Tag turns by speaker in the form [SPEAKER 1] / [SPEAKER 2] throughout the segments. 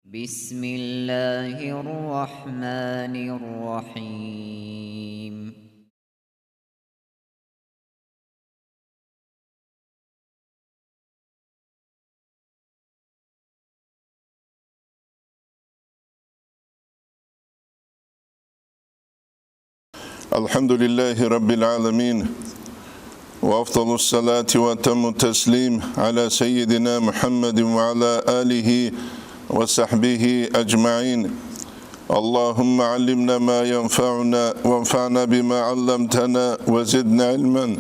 [SPEAKER 1] بسم الله الرحمن الرحيم.
[SPEAKER 2] الحمد لله رب العالمين، وأفضل الصلاة وأتم التسليم على سيدنا محمد وعلى آله وصحبه أجمعين. اللهم علمنا ما ينفعنا وانفعنا بما علمتنا وزدنا علما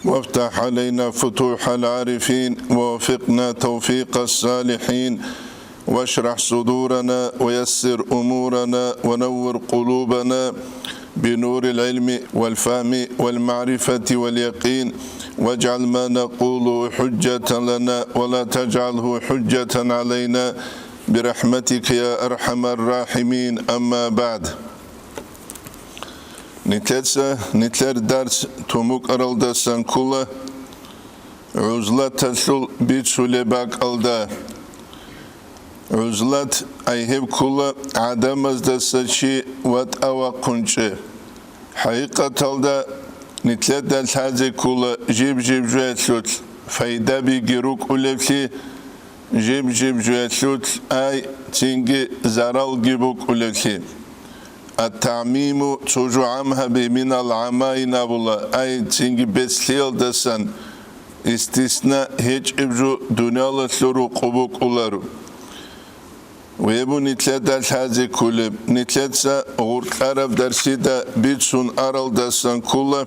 [SPEAKER 2] وافتح علينا فتوح العارفين ووفقنا توفيق الصالحين واشرح صدورنا ويسر أمورنا ونور قلوبنا بنور العلم والفهم والمعرفة واليقين، واجعل ما نقول حجة لنا ولا تجعله حجة علينا برحمتك يا أرحم الراحمين. أما بعد، نتلر درس توموك أرالدا سانكولا عزلة تسل بيتسولي باك ألدا عزلة أيهب كولا عدم أزدسشي وات أوا قنشي حقيقة تلدا نتلر درس هذه كولا جيب جواتلوت فايدة بيجيروك أولفلي جيب جواتلوت أي تنجي زرال جيبوك أولفلي التعميم تجو عمها بمن العماين أبولا أي تنجي بسليل دسان استثناء هيج إبجو دنيا لسلورو قبوك أولارو ويبو نتلت هذه كله نتلتسا غرق عرب درسي دا بيتسون أرال دسان كله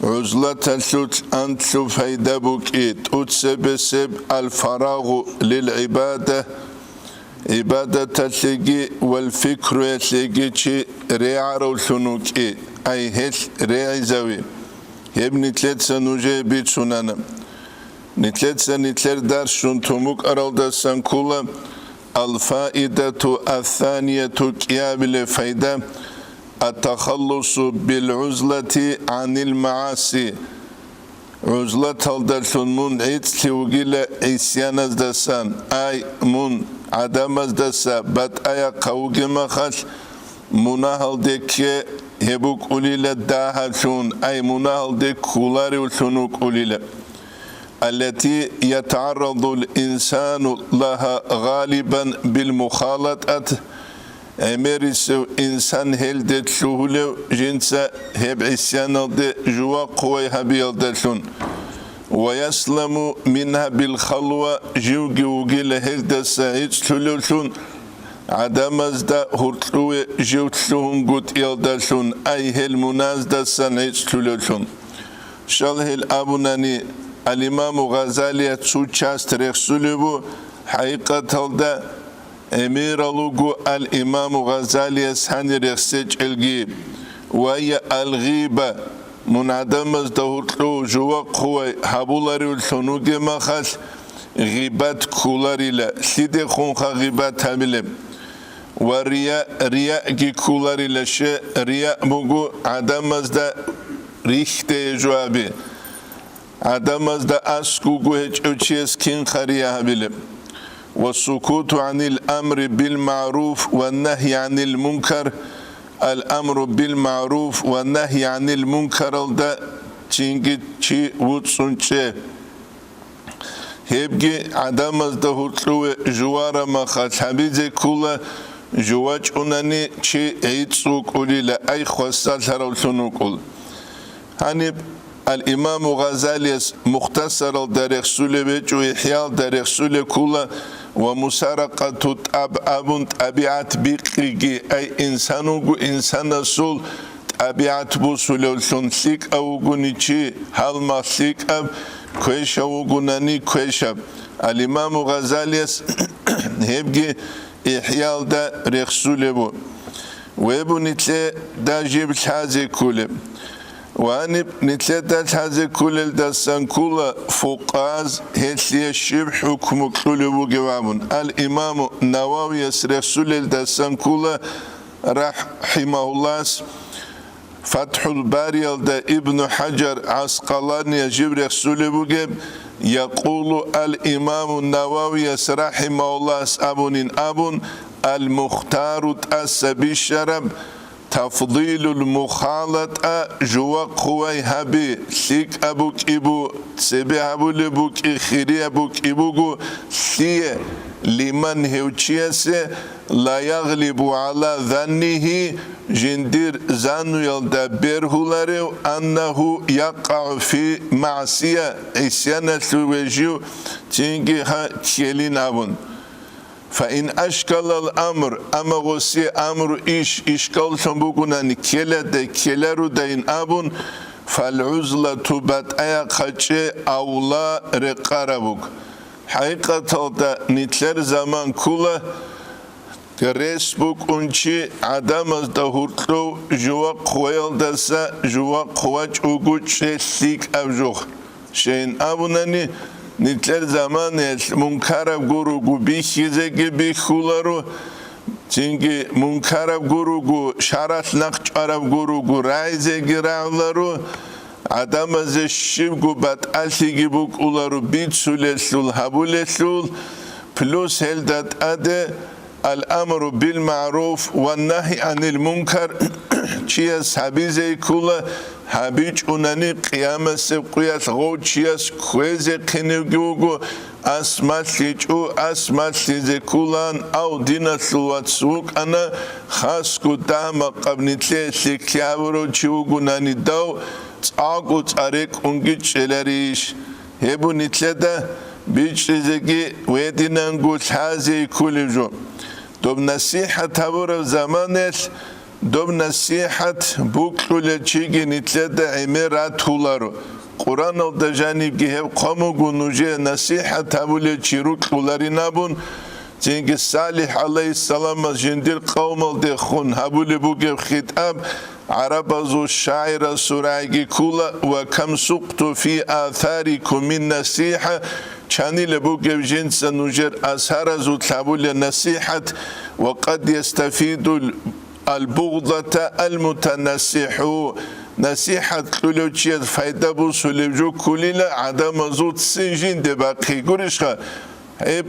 [SPEAKER 2] عزلة تلوت أنتلو فايدة بوكيت أتسبسب الفراغ للعبادة عبادة تلقي والفكر يتلقي چي ريعرو ثنوكي أي هل ريعي زوي يب نتلتسا نوجه بيتسونانا نتلتسا نتلر درشون تموك أرال دسان كله الفائدة الثانية كيابل فايدة التخلص بالعزلة عن المعاصي عزلة تلدرسون من عيد توغيل عسيان ازدسان أي من عدم ازدسا بات ايا قوغي مخش مناهل دكي هبوك قليل داهلسون أي مناهل دك كولاري وسنوك قليل التي يتعرض الإنسان لها غالبا بالمخالطة أمريسو إنسان هلدت شهولو جنسا هب عسيان دي جوا قوي هبيل دلسون ويسلم منها بالخلوة جوغي وغيل هلدت سعيد سلولسون عدم ازدا هرطلوه جوتلوهم قد يلدلسون أي هل منازدا سنعيد سلولسون شاله الأبناني الإمام غزالي تسوچاست رخصولو حقيقة هلدا أمير لغو الإمام غزالي سحاني رخصيج الغيب وهي الغيبة منعدم ازدهورتلو جوا قوي حبولاري والسنوغي مخاش غيبات كولاري لا سيدي خونخا غيبات هميلم ورياء جي كولاري لا شي رياء بغو عدم ازده ريخته جوابي عدم ازده اسكوغو هج اوچيس كين خريا هميلم والسكوت عن الأمر بالمعروف والنهي عن المنكر الأمر بالمعروف والنهي عن المنكر ده تشينجي تشي وتسونشي هبجي عدم ازدهوتلو جوارا مخاش حبيزي كولا جواج أناني تشي عيدسوك أولي لا أي خوصال هرولسونوك أول هانيب الإمام غزالي مختصر الدريخ سولي بيجو إحيال دريخ سولي كولا ومسارقة أبون طبيعة بيقيجي أي إنسانوغو إنسان سول طبيعة بوسوليولسون سيك أوغو نيشي هالما سيك أب كويش أوغو ناني كويشاب الإمام غزالي هبجي إحيال دا ريخ سولي بو ويبو نتلي دا جيب الحازي كولي وأني نتلاتات هذا كل الدستان كل فقاز هتلي الشبه حكم كل وجوابون الإمام النووي يسرسل الدستان كل رحمه الله فتح الباري دا ابن حجر عسقلاني يجيب رسول وجب يقول الإمام النووي رحمه الله أبن المختار تأسبي الشرب تفضيل المخالطة جوا قوي هبي سيك أبوك إبو تسبي أبو لبوك إخيري أبوك إبوكو سيه لمن هوتشيسي لا يغلب على ظنه جندير زانو يلدبر هولاريو أنه يقع في معصية إسيانة سويجيو تنجيها تيلين أبن فإن أشكال الأمر أما غسي أمر إشكال سنبوكونا كيلارو دين أبن فالعزلة باتأيا خجي أولا رقاربوك حقيقة نتلر زمان كله ريسبوك أنشي عدم أزدهورتلو جوا قويل دسا جوا قواج أوغوش سيك أبجوخ شين أبناني نتلر زمان منكرب گروگو بیخیزگی بیخولارو چینگی منکرب گروگو شرط نقش عرب گروگو رایزگی راولارو عدم از شیبگو بد اسیگی بوک اولارو بیت سولسول حبولسول پلوس هلدت اده الامر بالمعروف والنهي عن المنكر چیز حبیزه کولا حبیج اونانی قیام سبقیت غو چیز خویز قنیگوگو اسمالی کولان او دین سلوات سوک انا خاص کو دام قبنیتلی سکیاورو چیوگو نانی داو تاگو تاریک اونگی چلریش هبو نیتلی ده بیچ ریزگی ویدینانگو تحازی کولی جو دوب نصیحت هبور زمانش دوب نصیحت بوکلو چیگی نیتلده عمیرات هولارو قرآن او دا جانب گیهب قامو گنوجه نصیحت هبول چیروک هولاری نبون چینگی صالح علیه السلام جندیر قوم الده خون هبول بوگه خطاب عرب ازو شاعر سرعگی کولا و کم سقتو فی آثاریکو من نصیحه چانی لبوگه جنس نوجر اظهر ازو تابول نصیحت وقد يستفيد البغضة المتنسحو نصيحة كلو چيز فايدة بو سوليجو كليلا عدم زود سنجين دي باقي قرشخا هيب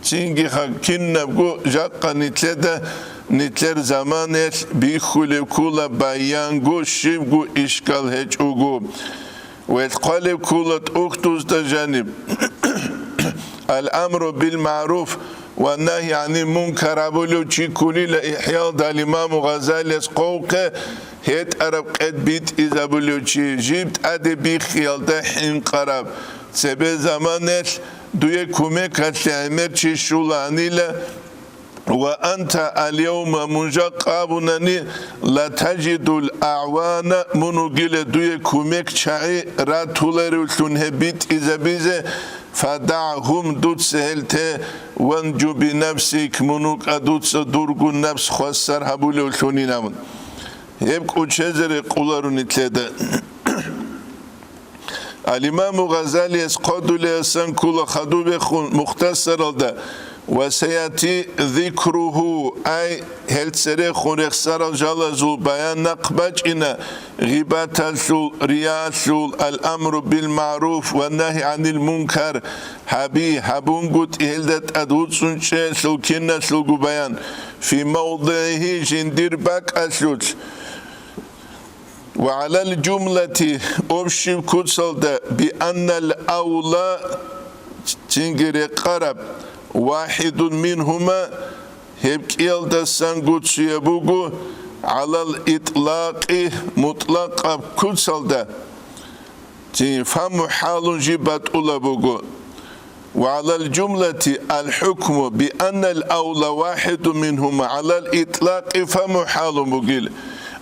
[SPEAKER 2] چينجي خا كن نبغو جاقا نتلر زمانش بيخولي كولا بايانگو شيبغو اشكال هجوغو ويتقالي كولا اختوز دا جانب الامر بالمعروف والنهي عن المنكر ابولو چی کولی لإحياء دا الامام غزالي قوقه هيت عرب قد بيت إذا بولو چی جيبت ادي بي خيال دا حين قرب سبه زمانش دوية كوميك هتعمر چی شولاني له وأنت اليوم منجقابنني لا تجد الأعوان منوغيل دوية كوميك چاي راتولر تنهبيت إذا بيزه فدعهم دوت سهلته وانجو بنفسك منوك ادوت درغو نفس خسر هبول ولتوني نامن يبقى چزر قولارو نتلده الامام غزالي اسقادو لأسان كل خدو بخون مختصر ده وسيأتي ذكره أي هل سري خوريخ سر جلزو بيان نقبج إنا غيبات السول رياسول الأمر بالمعروف والنهي عن المنكر حبون قد إهلدت أدود سنشي سلكنا سلقو بيان في موضعه جندير باك أسلوت وعلى الجملة أبشر كتسل ده بأن الأولى تنجري قرب واحد منهما هبكيل دستان قدس يبوغو على الإطلاق مطلق كتسل ده فمحال جبت أولابوغو وعلى الجملة الحكم بأن الأولى واحد منهما على الإطلاق فمحال بوغيل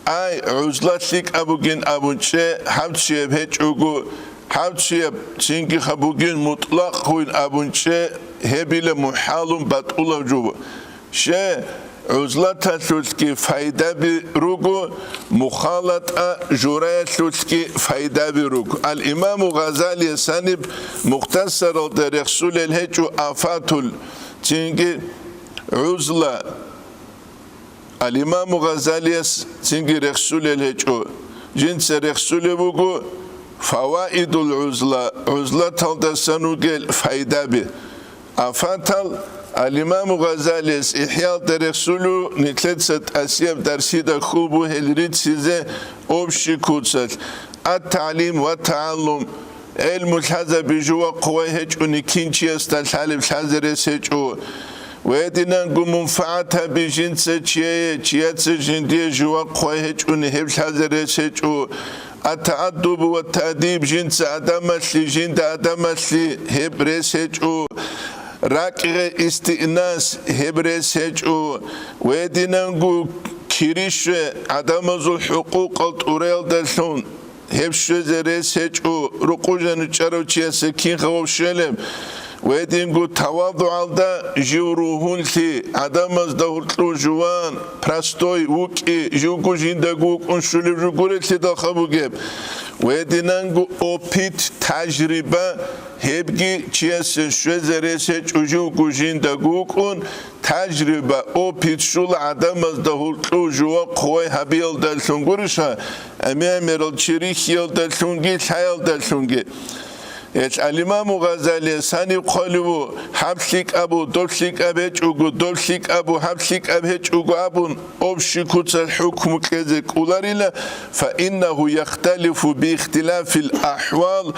[SPEAKER 2] أي عزلتك أبوغين أبوچه حبتشي بهجوغو حبتشي تنكي خبوغين مطلق هوين أبوچه هبيل محال بطولة جوه شه عزلت سوسكي فايدة بروغو مخالطة جورية سوسكي فايدة بروغو الإمام غزالي سنب مختصر رسول الهجو آفاتل تنكي الإمام غزالي تنكي رسول الهجو جنس رسول بوغو فوائد العزلة عزلة تلدسنوغل فايدة أفاتل الإمام غزالي إحياء درسولو نتلتست أسياب درسيدا خوبو هلريد سيزي أبشي كوتسل التعليم والتعلم علم الحزة بجوا قويهج ونكينشي استالحالي بحزرس هجو ويدنا نقو منفعتها بجنسة چياتس جندية جوا قويهج ونهب الحزرس هجو التعدب والتأديب جنس أدامسلي جند أدامسلي هبرس هجو راكغ استئناس هبرس هجو ويدنا نقو كيريش عدمز الحقوق الطوريل دلون هبشو زرس هجو رقوجن چارو چياسه كين خواب شلم ويدينغو تواضع دا جوروهون لي عدمز دهورتلو جوان پرستوي وكي جوكو جندگو انشولي جوكورت لي دخبو جيب ويدينغو اوبيت تجربة هبگي چياسه شو زرس هجو جوكو جندگو كون تجربة اوبيت شول عدمز دهورتلو جوا قوي هبيل دلسون گورشا امير الشريخ يل دلسونگي تايل دلسونگي الإمام غزالي ساني قالوا حبسك أبو دولسك أبهج أبو دولسك أبو حبسك أبهج أبو أبشي كتس الحكم كذلك أولاريلا فإنه يختلف باختلاف الأحوال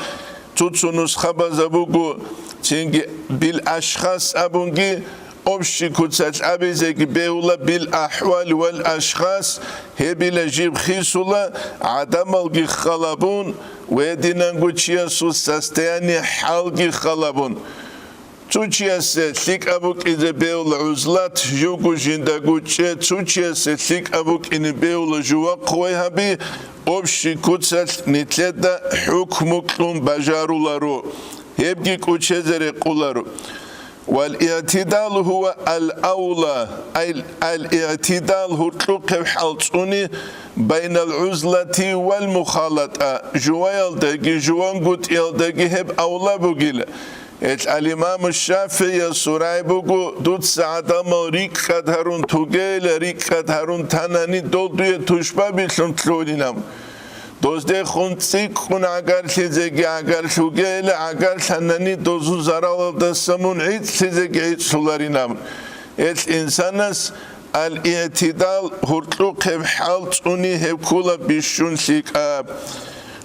[SPEAKER 2] تتسو نسخة بزبوغو تنجي بالأشخاص أبونجي أبشي كتس أبيزك بيولا بالأحوال والأشخاص هبلا جيب خيسولا عدم الغي خلابون ويدينانغو تشياسو ساستياني حالغي خلابون تشياسة ثيك أبوك إذا بيولا عزلات جوكو جنداغو تشياسة ثيك أبوك إن بيولا جوا قويها بي أبشي كتس نتلدا حكمك لهم بجارو لارو هبكي كوتشيزري قولارو والاعتدال هو الأولى أي الاعتدال هو تلقى حالتوني بين العزلة والمخالطة جوال دقي جوان قد يلدقي هب أولى بقيل الإمام الشافعي سوراي بقو دوت ساعة مريك قد هرون توغيل ريك قد هرون تناني دول دوية تشبه بيشن تلولينام دوزده خونتسيك خون اگر سيزيگي اگر شوگيل اگر سنني دوزو زرال دستمون عيد سيزيگي عيد سولارينام الإنسانس الاعتدال هرطلق بحال توني هبكولا بيشون سيكاب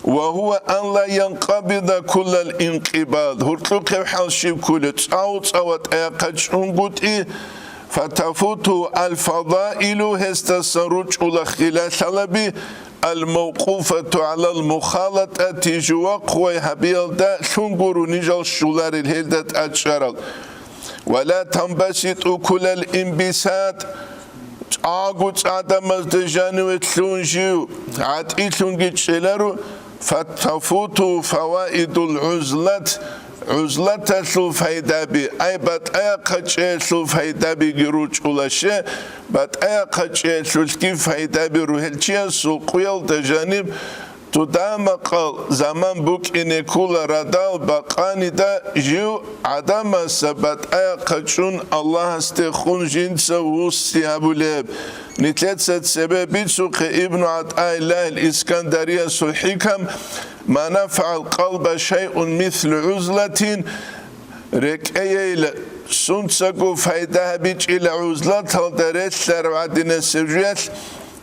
[SPEAKER 2] وهو أن لا ينقبض كل الانقباض هرطلق بحال شيب كل تعوت ايقاتشون قد فتفوت الفضائل هستسروج الخلال سلبي الموقوفة على المخالطة جوا قوي هبيل دا شنقرو نجل شولار الهلدة أتشارل ولا تنبسط كل الانبساط آغوت آدم از دجانو اتلونجيو عاد اتلونجي تشيلارو فتفوت فوائد العزلة عزلة سو فايدة بي أي بات أي قجة سو فايدة بي جروج أولاشة بات أي قجة سو سكي فايدة بي روحلشيا سو قويل تجانب تدام قال زمان بوك إني كولا ردال بقاني دا جيو عدم سبت أي قجون الله استخون جنس وستي أبو ليب نتلت سبب سوق ابن عطاء الله الإسكندرية سو حكم ما نفع القلب شيء مثل عزلة ركأي سنسكو فايدها بيج إلى عزلة هالدرس سروعدنا السجيات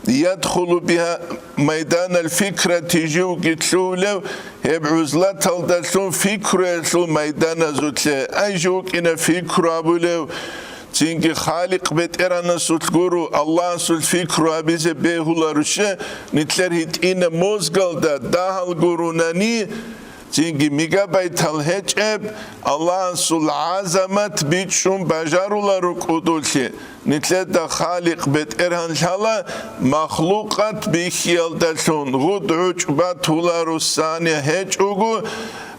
[SPEAKER 2] يدخل بها ميدان الفكرة تجيو قتلولو هب عزلة هالدرسون فكرة ميدان زوتلة أي جوك إن فكرة أبولو تينكي خالق بيت إرانا سلطقورو الله سلطفكرو أبيزي بيهولا رشي نتلر هيتين موزقل دا داهل قروناني تينكي ميغا بيت الهجب الله سلعازمت بيتشون بجارولا ركودولشي نتلر دا خالق بيت إرهان شالا مخلوقات بيخيال دالشون غد عجبات هولا رساني هجوغو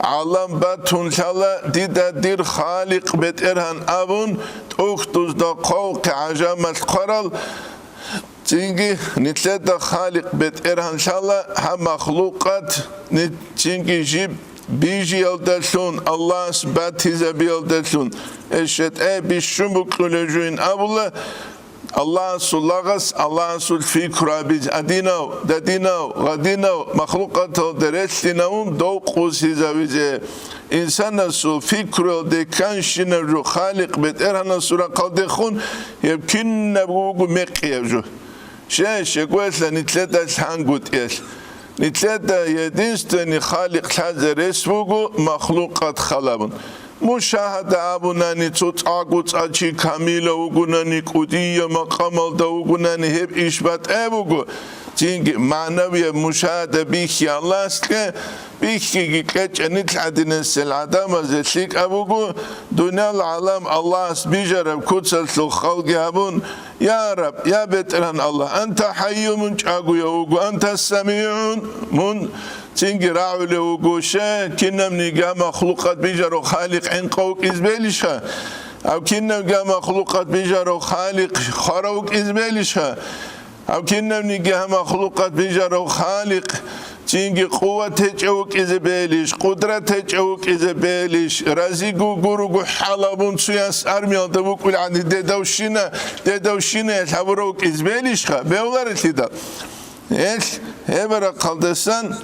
[SPEAKER 2] عالم باتون شالا ديدا دير خالق بيت إرهان أبون تأخذ دا قوق عجامة قرال تيجي نتلد خالق بيت إرهان شالا هم مخلوقات تيجي جيب بيجي يلدشون الله سبات هزا بيلدشون اشت اي بيشمك لجوين أبولا الله سلغس الله سل فكرة بيج أدينو ددينو غدينو مخلوقات درستينهم دو قوسي زوجة إنسان سل فكرة دكانشين الرو خالق بترهنا سورة قدخون يمكن نبغو مقيجو شيء كويس لنتلتا الحنقود إيش نتلتا يدينستني خالق حزر اسمه مخلوقات خلابن مشاهده ابونانی توت آگوت آچی کامیل اوگونانی کودی مقامل دوگونانی هب ایشبات ابوگو چینگ معنوی مشاهده بیخی الله است که بیخی کچ نیت عدین سلعدم از شیک ابوگو دنیا العالم الله است بیجرب کتسل خلق ابون یا رب یا بتران الله انت حی من چاگو یوگو انت السمیعون من تنجي راعي وقوشة كنا منيجا مخلوقات بيجر وخالق عن قوك إزبالشها أو كنا منيجا مخلوقات بيجر وخالق خروك إزبالشها أو كنا منيجا مخلوقات بيجر وخالق تنجي قوة تجوك إزبالش قدرة تجوك إزبالش رزقو جورو حلبون سياس أرميال دبوك والعند ددوشينا يتحبروك إزبالشها بيولار تدا إيش هبرة قلدسان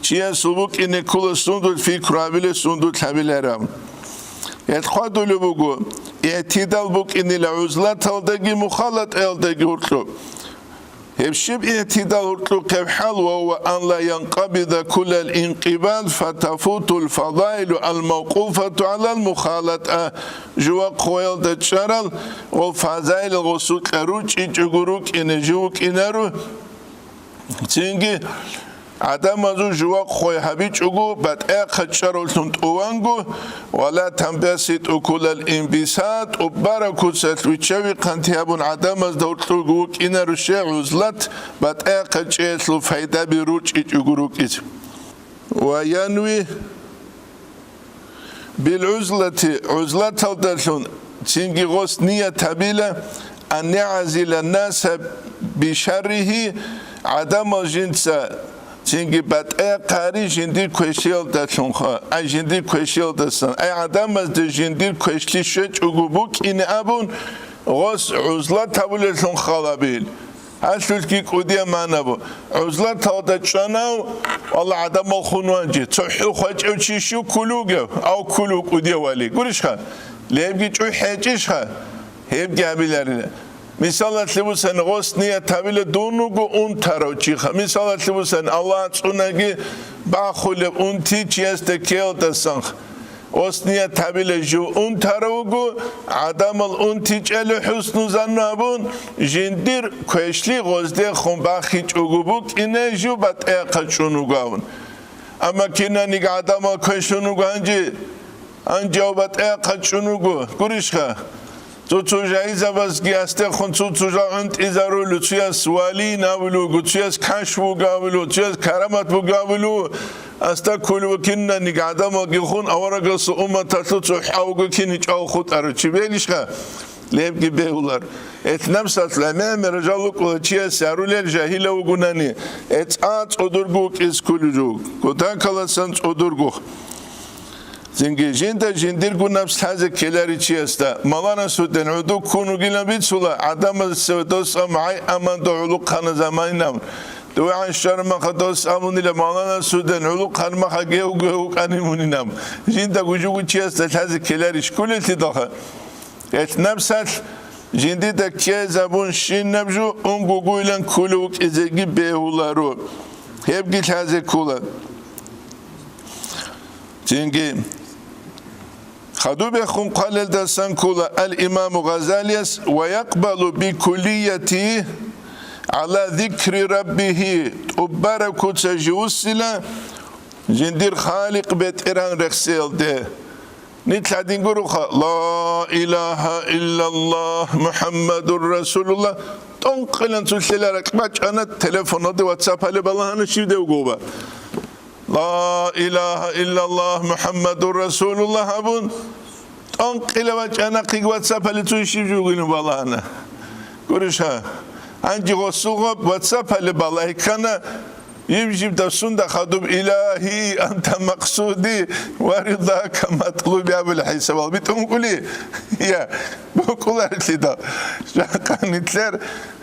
[SPEAKER 2] چیه سبوک اینه کل سندود فکر عبیل سندود حبیلرم اتخادولو بگو اعتدال بک اینه لعزلت هلدگی مخالط هلدگی هرطلو هبشب اعتدال هرطلو قبحال وهو أن لا ينقبض كل الانقبال فتفوت الفضائل الموقوفة على المخالطة جوا قويل دتشارل والفضائل الغسوط لروج إجغروك إنه جوك إنه تنجي عدم ازو جوا خوي حبيج اگو بعد اخشرول تنتوانگو ولا تنبسط كل الانبساط وبركو ستويتشوي قنتيابون عدم از دورتو كينا رشي عزلت بعد اخشيسلو فايده بيروج اجغروك وينوي بالعزلة عزلة الدرسون تنجي غوص نية تبيلة أن يعزل الناس بشره عدم الجنس چینگی بعد قاری جندیر کوشیل داشتن خا ای جندیر کوشیل داشتن ای آدم از جندیر کوشلی شد اگوبوک این ابون غص عزلت تبولشون خالبیل هشت کی کودی من ابو عزلت تادچانو والله آدم الخنوانجی صحیح خواهد او چیشو کلوگه او کلوگ کودی ولی گوش خا لیبگی چوی حجیش خا هیبگی ابیلرینه مثال تلبسن غص نیه تبیل دونوگو اون تراوچیخه مثال تلبسن الله تونگی باخول اون تی چیست کیل دستنخ غص نیه تبیل جو اون تراوگو عدم اون تی چل حسن زنابون جندیر کوشلی غزده خون باخیچ اوگو بک اینه جو بات اقچونوگو اون اما کینا نیگ عدم کوشونوگو انجا بات اقچونوگو گوریشخه تو جایزه باز گیسته خون تو جانت ایزارو لطفی سوالی نبلو گوشی از کاش بگاولو چی از کرامت بگاولو استا کلو کنن نگاده ما گیخون آوارگاس امت تو حاوگو کنی چاو خود ارچی بیلیش که لیب گی بیولار اتنام ساتلمه مرجالو کو چی سرول جاهل و گونانی ات ادرگو کس کلو کتا کلاسان ادرگو زنگی جندیر گونابس تازه کلاری چی است؟ مالانا سودن عدو کنو گیلن بیت سولا عدم سودوس امعی امان دو علوق خان زمانی نام دو عشر مخدوس امونی لمالانا سودن علوق خان مخگیو کنیمونی نام جندا گوجو چی است؟ تازه کلاریش کلیتی داخل ات نفسات جندی دکیه زبون شین نبجو اون گوگویلن کلوک ازگی بیهولارو هبگی تازه کولا زنگی خدو بخون قال دستان كولا الإمام غزالي ويقبل بكليته على ذكر ربه وبركة تجوسلا جندير خالق بيت إيران رخسيل ده نطلع دينقروخا لا إله إلا الله محمد رسول الله تنقلن تسلالك باش أنا التليفون دي واتساب هالي بالله أنا شيء ده وقوبة لا إله إلا الله محمد رسول الله أبون تنقل وجهنا قيق واتساب اللي توشيب جوغينو بالله قرشها عندي غصوغب واتساب اللي بالله كان يجيب دسون خدوب إلهي أنت مقصودي ورضاك مطلوبي أبو الحساب بيتهم قولي يا بقول أرتدا شاقنيتلر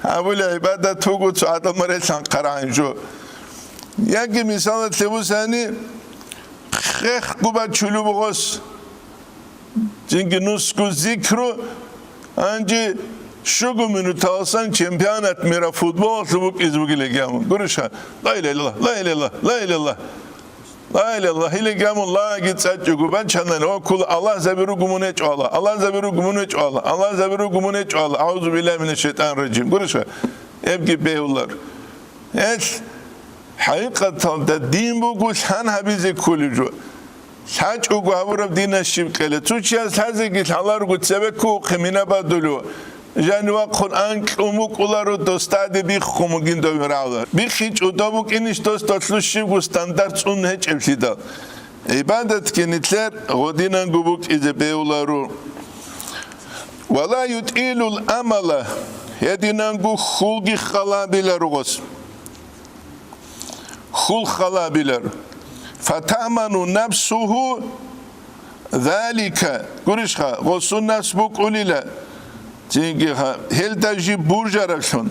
[SPEAKER 2] أبو العبادة توقو سعد مريسان قرآن جو يجي مثال تلوساني خيخ قبا چلو بغوس جنگي نسكو ذكرو أنجي شو منو تاسان چمپيونات ميرا فوتبول تبوك إزبوكي لقيامون قرشا لا إله إلا الله لا إله إلا الله لا إله إلا الله لا إله إلا الله هي لقيامون الله جيت ساتجوكو بان چندن او كل الله زبيرو قمونه چوالا الله زبيرو قمونه چوالا الله زبيرو قمونه چوالا أعوذ بالله من الشيطان الرجيم قرشا يبقي بيولار هيش حقيقة الدين بقول هن هبيزي كل جو ساج اوگو هورب دين الشيب قلت توچيا سازي الله رو تسبكو خمينا بدلو جانوا قرآن كموك أولارو دوستاد بيخ خموجين دوم راولار بيخيج ودابوك إنش دوست تطلع شيء وستاندرد اون هج ابتدا عبادت كنيتلر غدينا جوبوك إذا بيولارو ولا يتيل الأمل يدينا جو خلقي خلا بيلارغوس خل خلا بيلار فتأمن نفسه ذلك قريشها غصون نفس بوك أوليلا تيجيها هل تجي بورجرشون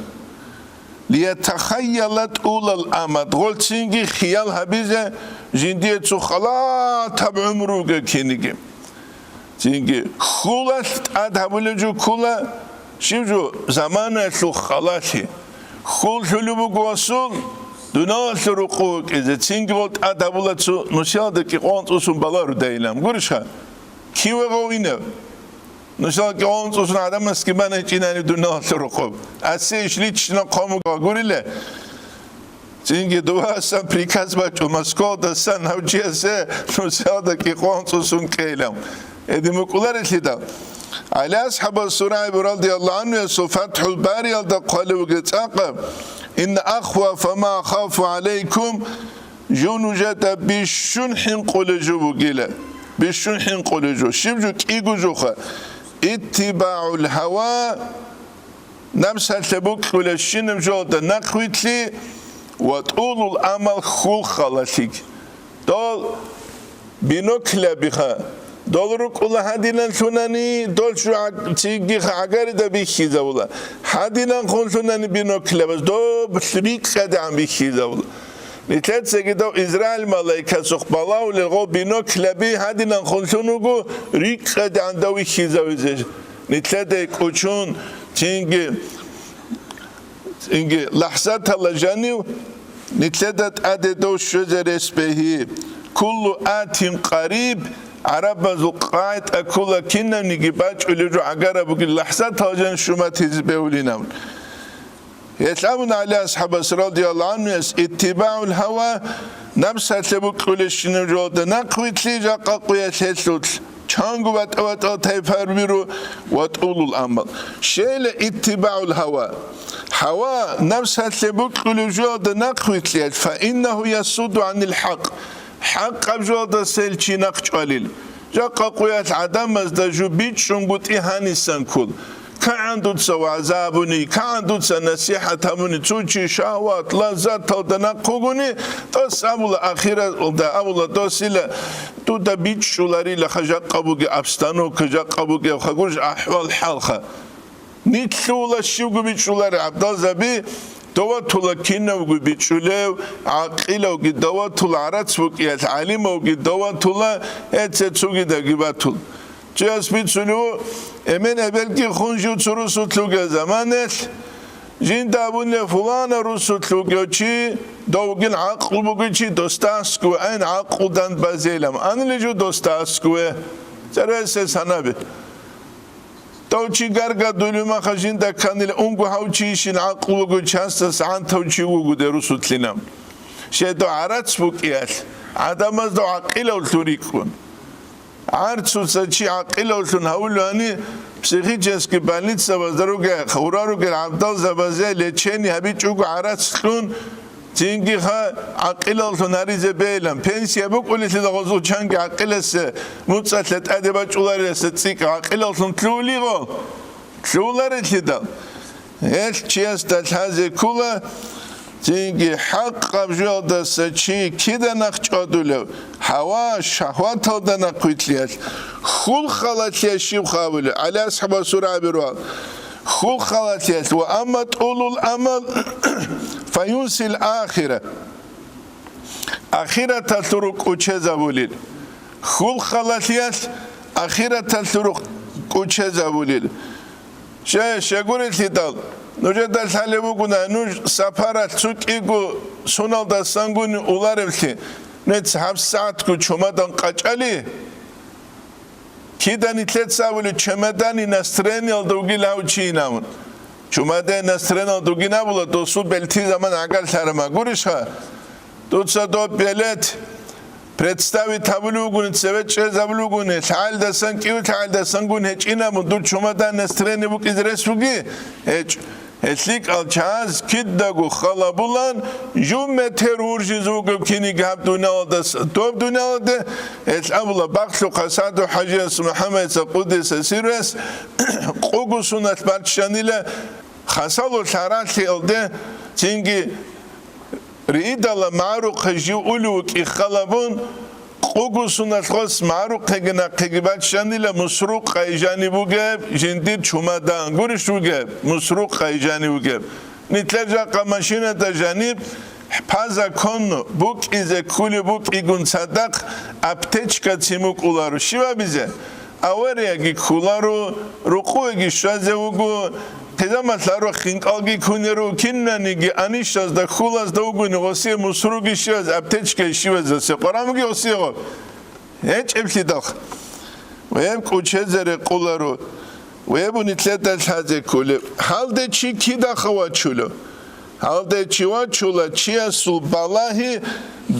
[SPEAKER 2] ليتخيلت أول الأمد قل تيجي خيال هبيزة جندية تخلا تبع عمروك كينيجي تيجي خلا أدهبولي جو خلا شو زمان شو خلاشي خل شلو بقوسون دونال شروقوك إذا تيجي قلت أدهبولا شو نشاده كي قانت أسون بلارو دايلام قرشها كيف قوينه نشان که آن سوسن آدم است که من هیچ اینانی دنیا سرخوب اسیش لیچنا قامو گوریله چینگی دو هستن پریکاز بچه مسکو دستن هوچی هسته نشاده که آن سوسن کیلم ادی مقولر اتیدم علی اصحاب سوره رضی الله عنه فتح الباری الدا قالوا قتاقب إن أخوف ما أخاف عليكم جنوجة بشنح قلجو بقيلة بشنح قلجو شبجو كيجو جوخا اتباع الهوى نفس التبوك ولا الشنم جودا نقويتلي وطول الأمل خول خلاتيك دول بنوكلا بخا دول روك الله هدينا سناني دول شو تيجي عقاري دا بيخيزا ولا هدينا خون سناني بنوكلا بس دول بسريك خدعم بيخيزا ولا نتلت سجدوا إسرائيل ملاك سخبلا ولغو بينوك لبي هادينا خلصونوجو ريك خد عندوي خيزاويزش نتلت كوچون تينجي لحظات هلاجانيو نتلت أددو شجر اسبهي كل آت قريب عرب زقايت أكل كنا نجيباج ولجو عقارب بقول لحظات هلاجان شوما تزبهولينام يتلامون على أصحاب رضي الله عنه اتباع الهوى نفسه تبوك كل شيء جود نقوي تليجا قوية تلوت چانگو وات تيفر بيرو وطول الأمل شيل اتباع الهوى هوى نفسه تبوك كل جود نقوي تليج فإنه يصد عن الحق حق جود سلشي نقش قليل جا قوية عدم مزد جو بيت شنقوت إهاني سنكول كعندود سو عذابني كعندود سنصيحة هموني توشي شهوات لذات تودنا قوغوني تس أولا أخيرا أولا دوسيلا تو دا بيت شولاري لخجاق قبوغي أبستانو خجاق قبوغي وخجوش أحوال حالخا نيتلولا شيوغو بيت شولاري عبدال زبي دوا تولا كينا وغو بيت شوليو عقيلا وغي دوا تولا عراتس وغي عليم وغي دوا تولا اتسوغي دا غيباتول جاس بيت شوليو Emin belki khunju rusutluge zamanel jin dabun fulan rusutluge chi dogin aql bugichi dostasku en aqldan bazelam anleju dostasku cerese sanabi Tauchi garga duluma khajin da kanil ungu hauchi shin aql bugu chansa san tauchi ugu de rusutlinam shedo arats bukiyal adamaz do aqila ulturikun عارض عقيل وشون هولاني بسيخيجسكي بالنيتسا وزروجا خوراروجا عبدال زبازي لتشيني هبيت شوكو عارض شلون تينجي خا عقيل وشون هاريزة بيلم بنسي أبوك قولي سيدا غزو چانجي عقيل سه متصلت أدبات شولاري ستسيك عقيل وشون تلولي غو تلولاري سيدا هل تشيس تلحازي كولا Цинги хаққа бжолдаса чи киданақ чодулев хава шахваталданақ куитлияш хул халатия шиб хавуле аля саба сура бирва хул халатияш ва амат улул амал фаюнсил ахира ахира татурук учезавулил хул халатияш ахира татурук учезавулил шагурил титал Nujeda salebuguna nuj sapara tsukigu sunalda sanguni ularevli net haf saat ku çomadan qaçali kidan itletsavuli çömedani nastreni aldugi lauçinamun çömede nastreni aldugi nabula dosu belti zaman agal sarma gurisha tutsa do belet представить таблугун цевече заблугун халда сан киу халда сангун хечинамун дур чумада настрени бук изресуги эч Eslik alçağız kiddagu xalabılan jumme terurji zugu kini gab dünyada top dünyada es abla baksu qasadu hacıs Muhammed Qudüs sirres qogusunat barçanile xasalu sarati oldu çünkü ridala maru qji ulu ki xalabun qogusunat xos maru qegna qegibat shanila musruq qayjani buge jindir chumadan gurish buge musruq qayjani buge nitleja qamashina da janib paza konnu buk ize kuli buk igun sadaq aptechka tsimuk ularu shiva bize averiyagi kularu ruquyagi shazevugu Tezamatlaru xinqalgi kuneru kinnanigi anishaz da khulaz da uguni osi musrugi shaz aptechka shivaz se qoramugi osi go hech epsidaq ve kuchezere qularu ve bunitletal haze kule halde chi kida khawachulo halde chiwachula chiasul balahi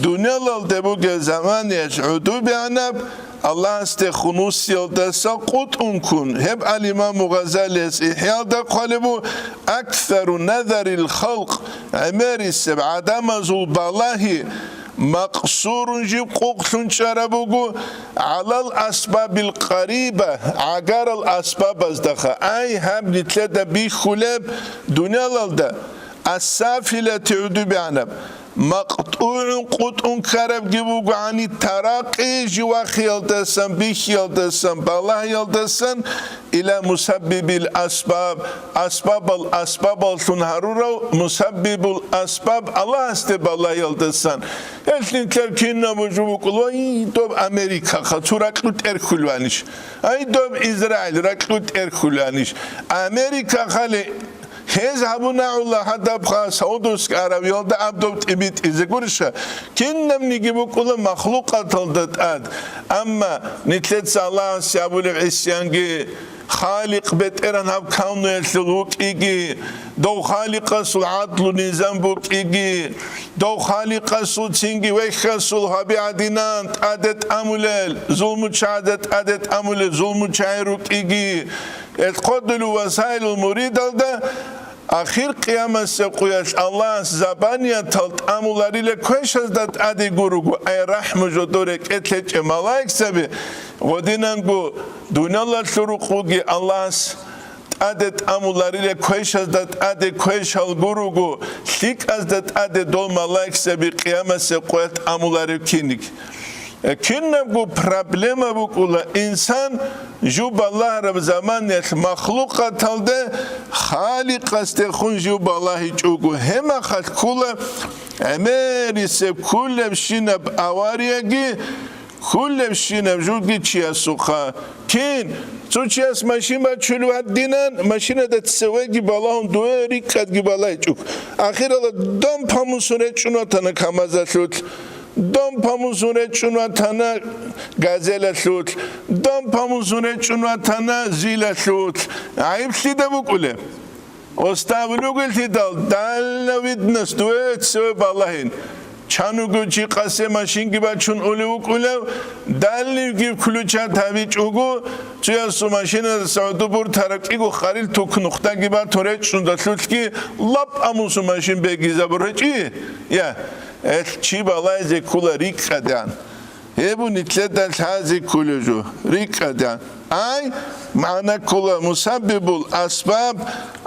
[SPEAKER 2] dunyalal de bu zaman yas'udu bi anab Allah este khunus yaldasa qutun kun hep al-İmam Gazali İhya'da qalibu aktharu nazaril khalq amari seb'ada mazul balahi maqsurun jib qoqsun charabugu alal asbabil qariba agar al asbab azdaha ay ham nitlada bi khulab dunyalalda as-safila tu'du bi anab مقطوع قطع كرب جبوا عني تراقي جوا خيالتسن بخيالتسن بالله يالتسن إلى مسبب الأسباب أسباب الأسباب الثنهارو مسبب الأسباب الله استب الله يالتسن إلين تركينا بجوا كلوا دوب أمريكا خطورة كلت إرخلوانيش أي دوب إسرائيل ركلت إرخلوانيش أمريكا خالي Hezhabuna Allah hadabha Saudus Arabiyalda abdobt ibit izegurşa kinnem ni gibi kula mahlukat aldat ad ama nitlet Allah sabul isyangi خالق بترن هب كون يسلوك إيجي دو خالق سل عدل نظام بوك إيجي دو خالق سل تينجي ويخسل هبي عدنان عدد أمولل ظلم عدد عدد أمولل ظلم عيروك إيجي القدر وسائل المريد ده آخر قیامت سقویش الله زبانیت تلت امولariyle koşazdat adi gurugu ay rahmu jodorek etleç malaik sebi vodinangu dunyalar suruqugi Allah adet amulariyle koşazdat adi koşal gurugu lik azdat adi dol malaik sebi kıyamet seqoyat amulari kinik Kinne bu problema bu kula insan juballah rab zaman yet mahlukat alde halik aste khun juballah chugu hema khat kula emeri se kulle shinab avariyagi kulle shinab jugi chiasuqa kin Suçiyas maşina çölüvat dinan maşina da tsevegi balahun dueri kat gibalay çuk akhir ala dam pamun sure çunatana kamazasut Dom pamuzune chunatana gazela sut dom pamuzune chunatana zila sut ayıp side bu kule ostavlugul tidal dalna vidnas duet söv Allah'ın çanugu çiqase maşin gibi çun ulu kule dalni gibi kuluça tabi çugu çuya su maşina saudu bur tarak igu kharil tuk nokta gibi tore çunda sut ki lap amusu maşin begiza burçi ya Çi balay zekula rikadan هبوني تلتا الحازي كل جو ريكادا أي معنى كل مسبب الأسباب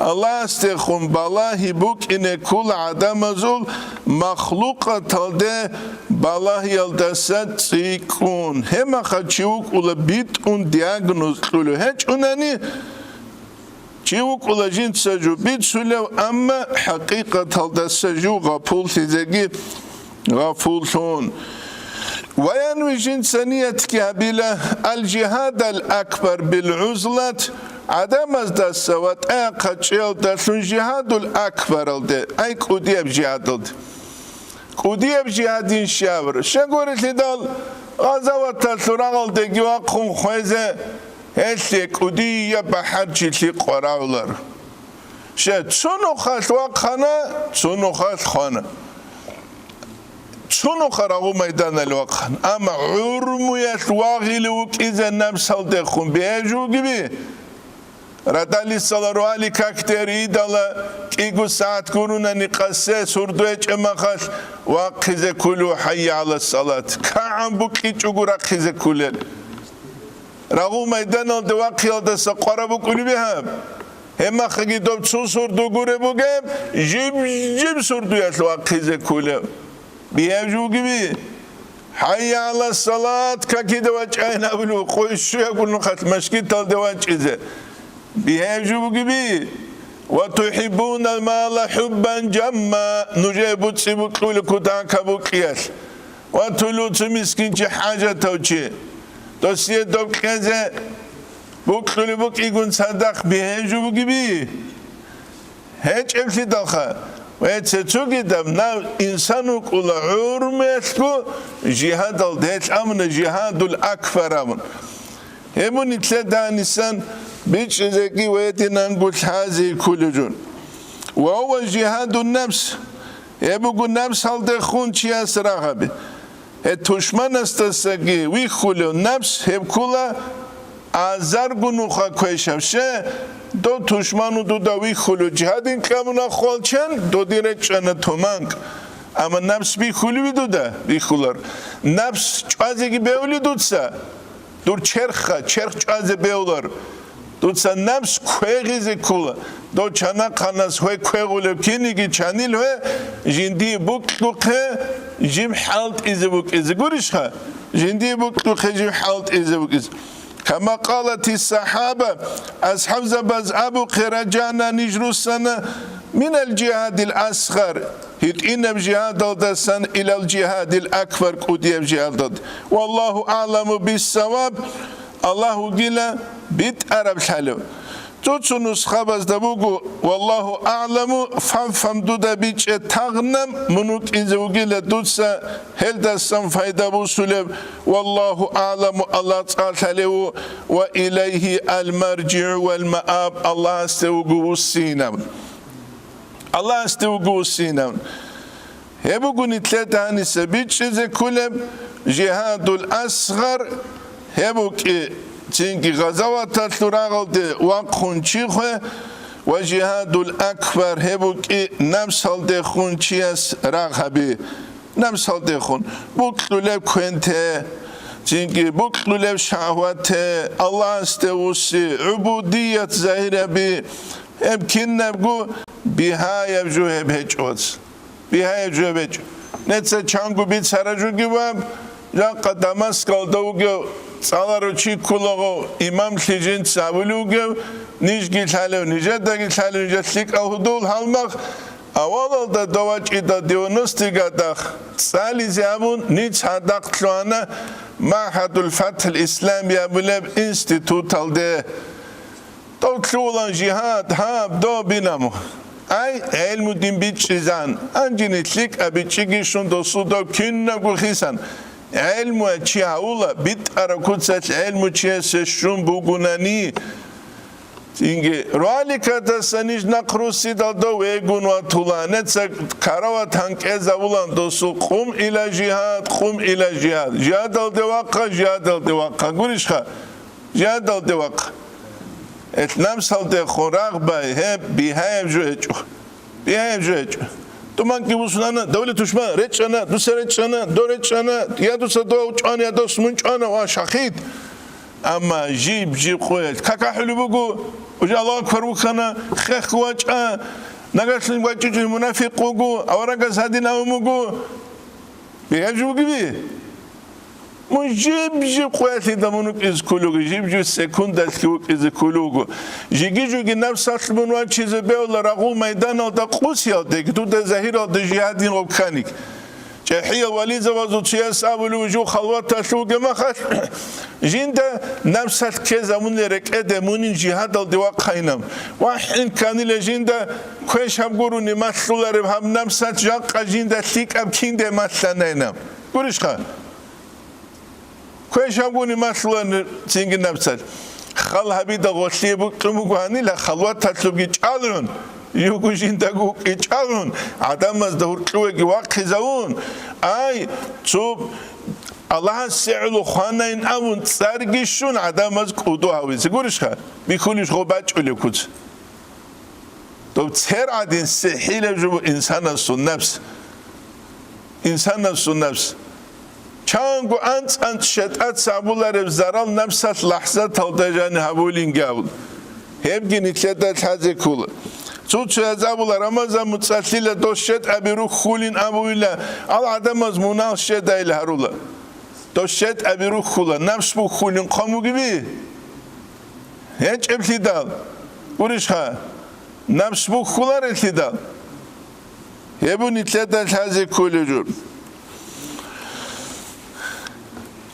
[SPEAKER 2] الله استخون بالله بوك إن كل عدم زول مخلوقة تلده بالله يلدسات سيكون هما خدشوك ولا بيت un diagnoz لولو هج أناني شوك ولا جنت سجو بيت سلو أما حقيقة تلدسجو غفول تزاقي غفولتون وينوي جنسانية كابلة الجهاد الأكبر بالعزلة عدم ازداد سوات قد شيلتشون جهاد الأكبر أي كوديب جهاد كوديب جهاد شاور شغوري لدال غزوات الثراغل دقيوا قم خوزة هشي كودية بحرجي قراولر شا تسونو خاش وقخانا تسونو خاش خانا شنو خرجوا ميدان الوقت أما عرمو يشواغي لوك إذا نمسال دخون بيجو جبي ردالي صلارو علي كاكتري دالا كيغو ساعت كورونا نقاسة سردوش أما خاش واقذ كلو حي على الصلاة كعم بكي تشوغو راقذ كلل رغو ميدان الدواقي هذا سقربو كل بهم هما خجي دوب شو سردو غوري بوجم جيب سردو يشواقذ كلل بيجو جبي حي على الصلاة ككده وجهنا بلو خوش يقول نخت مشكلة الدواج إذا بيجو جبي وتحبون المال حبا جما نجيب تسيبك لكوتا كبوكياش وتلو تمسكين حاجة توجي تسيه دوب كذا بوك لبوك يكون صدق بيجو جبي هيك أمشي دخل ويتسوكيدم ناو إنسانو كل عرمتكو جهاد الدهش أمن جهاد الأكبر أمن همون يتلدى نسان بيش زكي ويتنا نقول هذه كل جون وهو جهاد النفس يبقى النفس هل دخون شيء سراغ بي التشمان استساقي ويخولو النفس هبكولا آزارگونو خاکویشم شه دو تشمانو دو داوی خلو جهادین کامونا خالچن دو دیره چنه تومانگ اما نفس بی خلو بی دو ده بی خلر نفس چازگی بیولی دودسا دور چرخ چازه بیولر دودسا نفس کویغیزی کولا دو چانا قاناس هوی کویغولو کینیگی چانیل هوی جندی بوکلوکه جیم حالت ایزی بوک ایزی گوریش خواه جندی بوکلوکه جیم حالت ایزی بوک ایزی كما قالت الصحابة أصحاب زبز أبو قرجانا نجرسنا من الجهاد الأصغر هتئنا بجهاد الدسن إلى الجهاد الأكبر كودي بجهاد والله أعلم بالصواب الله قيل بيت عرب حلو توتسو نسخة بز دبوغو والله أعلم فم دودا بيش تغنم منوك إنزو قيل دوتسا هل دسن فايدة بوسولب والله أعلم الله تعالى وإليه المرجع والمآب الله استوغو السينام الله استوغو السينام هبوغو نتلت هانيسا بيش زي كولب جهاد الأصغر هبوغو تينكي غزوات الثراغل دي وقخونشيخه وجهاد الأكبر هبوكي نمسال دي خونشيس راغبي نمسال دي خون بوكلو لب كوينته تينكي بوكلو لب شهوته الله استوسي عبودية زهيرة بي امكن نبقو بها يبجو هبهجوز بها يبجو هبهجو نتسا چانگو بيت سراجو گيوام جاقا دمسكال دوگو صالروچی کلاغو امام خیجن سابلوگو نیجگی خاله نیجدگی خاله نیجسلیک آهودول هالمخ اول دا دواج ایدا دیونستیگا داخ سالی زیابون نیج هداق تلوانا معهد الفتح الإسلامي بلب انستیتوتال ده دو تلولان جهاد هاب دو بینامو ay elmu din biçizan ancinitlik abiçigişun dosu do kinna guhisan elmu chiaula bit arakutsat elmu chiese shun bugunani inge roalikata sanij naqrusi da do egun wa tulanet karawa tankeza ulan dosu qum ila jihad jihad al dewaqa gurishkha jihad al dewaqa اتنام سالده خورق بای هب بیهیم جوهجو Tuman ki busuna devlet düşman reçana dusereçana doreçana ya dusa doğuçana ya dosmunçana ve şahit ama jib koyet kaka hulubugu uca Allah akbar bukana khekh waca nagasın wacucu münafik gugu avraga sadina umugu biyaju gibi jib koyet damunuk iz kulugu jib sekundas ki iz kulugu jigi nafsat bunwa çize beola ragul meydan alda qusya de ki tu da zahir alda jihadin obkanik جحية وليزة وزوجية سابلو جو خلوات تشوق ما خش جيندا نفس الكذا من ركعة من جهاد الدواء خينام وحين كان لجيندا كويش هم قروني مسلولار هم نفس الجاق جيندا تيك أب كيندا مسلانينام قريش خا كويش هم قروني مسلولار تينج نفس خال هبيدا غشلي بكتمو قاني لا خلوات تشوق يجعلون يوجين دعوك يجعلون عدم مزدهور كلوه واقعزون أي شوف الله سعلو خانين أمون سرقيشون عدم مز كودو هاوي سيقولش خا بيخونيش غباج عليه كود طب تهر عدين سحيل جو إنسان النفس چانگو انت شدت سابولار بزرال نفسات لحظة تلتجان هاولين قاول هبگی نتلت هذه كله Suç azabula Ramazan mutsalliyle doşet abiru khulin abuyla al adamaz munal şedayla harula doşet abiru khula nafs bu khulin qamu gibi hiç ibtidal urişha nafs bu khular ibtidal yebu nitleden hazi kulujur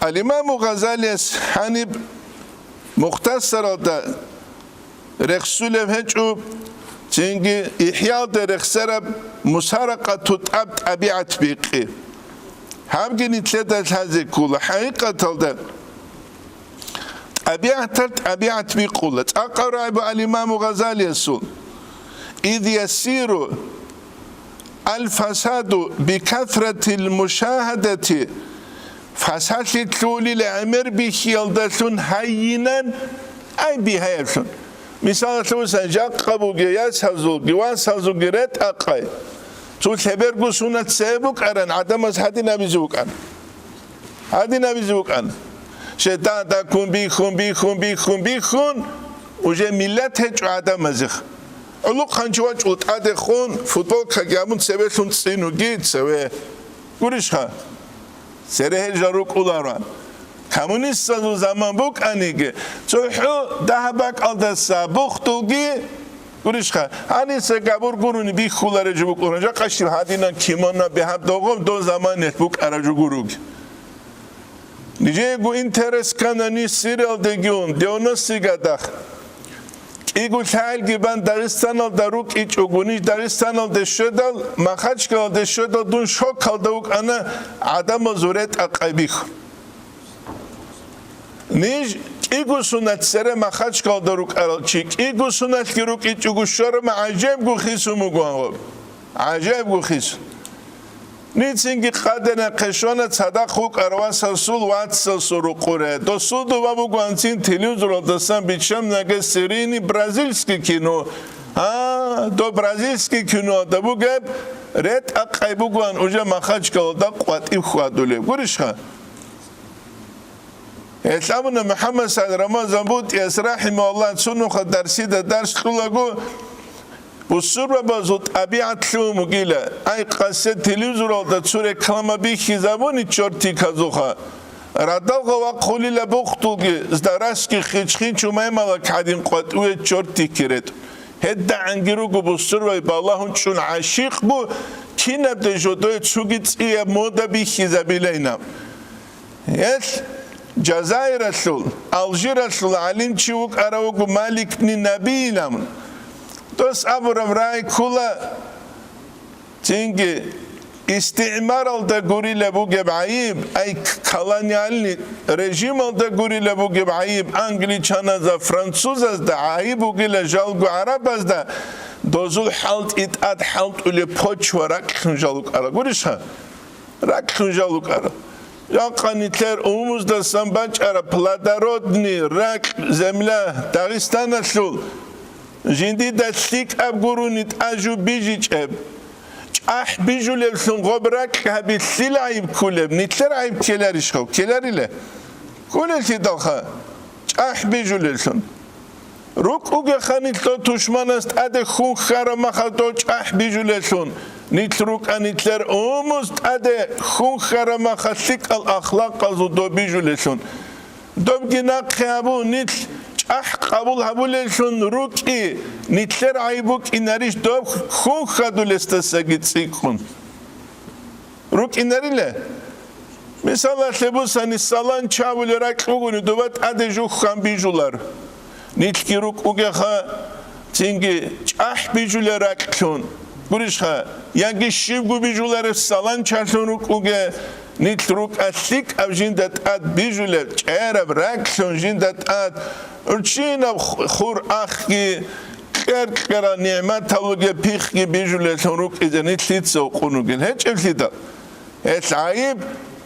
[SPEAKER 2] al-İmam Gazali Hanib muhtasarada reksulev heçu çünkü ihya derexserab musaraka tut'ab tabiat biqi hamgin itleda hazi kula haqiqatalda tabiat biqula aqra bu al-İmam Gazali yasul إذ يسير الفساد بكثرة المشاهدة فساد تولي العمر بخيالدتون هينا أي بهايشون مثال توسن جاق قبوغي يسهزوغي واسهزوغي رت أقاي تو تبرغو سنة سيبوك أران عدم از هدي نبيزوك أن شيطان دا كون بيخون وجه ملت هج عدم ازخ ألوك خانجواج أتعاد خون فوتبول كجامون سبيشون سينو جيد سوي قريشها سره جاروك أولاران كمونيست سازو زمان بوك أنيجي تحو دهبك على السابق توجي قريشها هني سكابور قروني بيخولار جبوك أورنجا قشيل هادينا كيمانا بهم دوغم دو زمان بوك أرجو قروج نيجي جو إنترس كانني سيرال ديجون ديونا سيجادخ İgul tahil giben Dağistan'al daruk iç oguniş Dağistan'al deşedal mahaçkal deşedal dun şok kaldavuk ana adama zuret akabik. Niş İgul sunat sere mahaçkal daruk aralçik İgul sunat giruk iç oguşlarım acayip guhisumu guangob. Acayip guhis. Niçin kadene keşona sadakuk arvan sasul vat sasuru kure. Dosul do babu guantin televizordasan biçem nage serini Brazilski kino. Do Brazilski kino da bu gep ret akay bu guan uca mahaç kalda quat ifadule. Gurişha. Eslamuna Muhammed sallallahu Ramazan bu yasrahimullah sunu dersi de ders kulagu والصورة بازوت أبيعت شو مقيلة أي قصة تلفزيون ده صورة كلام بيخي زبوني شرطي كذوخا رداغا وقولي لبختوغي زدراسكي خيشخين شو ما يمالا كادين قطوة شرطي كيرت هدا عنجروغو بالصورة باللهون شون عاشق بو كي نبدأ جدوية شوغيت إيه مودا بيخي زبيلينا يس جزائر رسول ألجير رسول عليم شوك أراوغو مالك بن نبي نامن Dost aburam ray kula çünkü istimar alda guriyle bu gibi ayıp ay kolonyalni rejim alda guriyle bu gibi ayıp Angliçana da Fransuzaz da ayıp bu gibi jalgu Arabaz da dozul halt itat halt ule poç varak xınjaluk ara gurişa rak xınjaluk ara Yakanitler umumuzda sambaç ara pladarodni rak zemla Dağistan asıl Jindi dastik ab gurunit aju bijic ab بيجوللسون غبرك هبي سلعيب كله نتلر عيب كلاريش خو كلاريله كل شيء دخل بيجوللسون روك اوگه خانیت تو توشمان است اده خون خرم خدوچ بيجوللسون نتروك انتلر اومست اده خون خرم خسيك الاخلاق ازو دو بيجوللسون دوم جنا خابو نت قبول هبوللسون روكي نتلر عيبوك اناريش دوم خون خدولستساگيت سيكون روك اناريله مثلا سبوساني سالان çavularak bugünü duvat adeju xan bijular nitkiruk ugeha tingi çah bijularak kon burişha yangi şivgu bijular salan çarsunuk uge nitruk asik avjindat ad bijular çerab rakson jindat ad urçina khur axki kera nimet tavuge pixki bijular sonuk izenititso qunugel heçevsida es ayib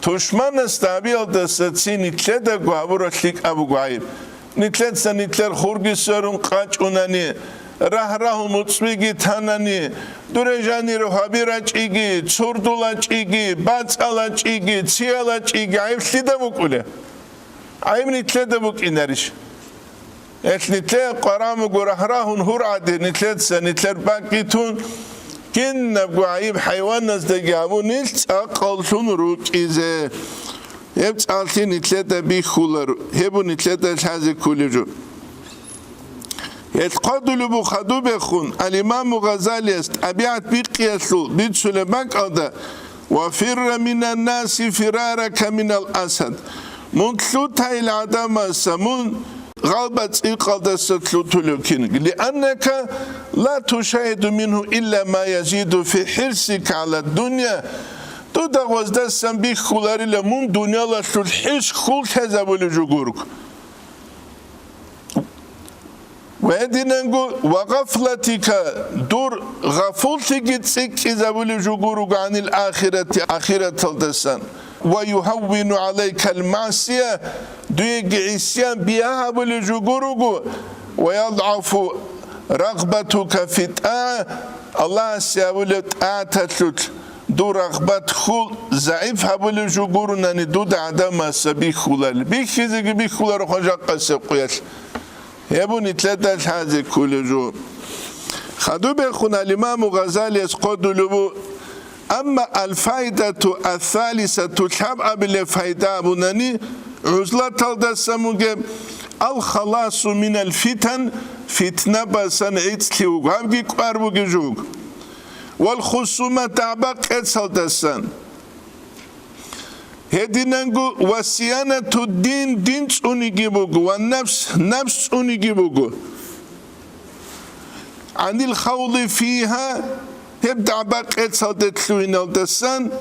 [SPEAKER 2] Tuşman stabil da satsi nitle de guavuraslik abu guayib. Nitlet sanitler hurgisörün kaç unani, rahrahu mutsvigi tanani, durejani ruhabiraç igi, çurdulaç igi, batsalaç igi, çiyalaç igi, ayıpsi de buk ule. Ayıp nitle de buk ineriş. Et nitle qaramı gurahrahun huradi nitletse nitler bakitun, Kin guayib hayvan nazdagi abu nils aqalsun ruk ize. Hep altin nitlete bi khular. Hebu nitlete hazi kuliju. Yetqadulu bu khadu bekhun. Al-Imam Ghazali est abiat bi qiyasu bid Süleyman alda. Wa firra minan nasi firaraka min al-asad. Muntluta il adama samun غلبت إقادة ستلوتلوكين لأنك لا تشاهد منه إلا ما يزيد في حرصك على الدنيا تدغوز دستن بي خلاري لمن دنيا لسلحش خل تزابل جغورك وهديننغو وغفلتك دور غفلتك تسك إزابل جغورك عن الآخرة آخرة الدستن ويهون عليك المعصية دويق عسيان بيها بلجوغورغو ويضعف رغبتك في الطاعة الله سيقول آتتلت دو رغبت خول ضعيفها بلجوغورنا ندود عدم سبي خلال بيخيزك بيخلال خجاق سيقويش يبو نتلدل هذه كل جو خدو بيخون الإمام غزالي يسقود لبو أما الفائدة الثالثة تلحب بالفائدة أبناني عزلة الدسموغ الخلاص من الفتن فتنة بسان عيتكي وغابكي قاربوغي جوغ والخصومة تعبق اتسال دسان هدينانغو وصيانة الدين دين تونيغي بوغو والنفس نفس تونيغي بوغو عن الخوض فيها يبدأ بقيت صدتلوين الدسان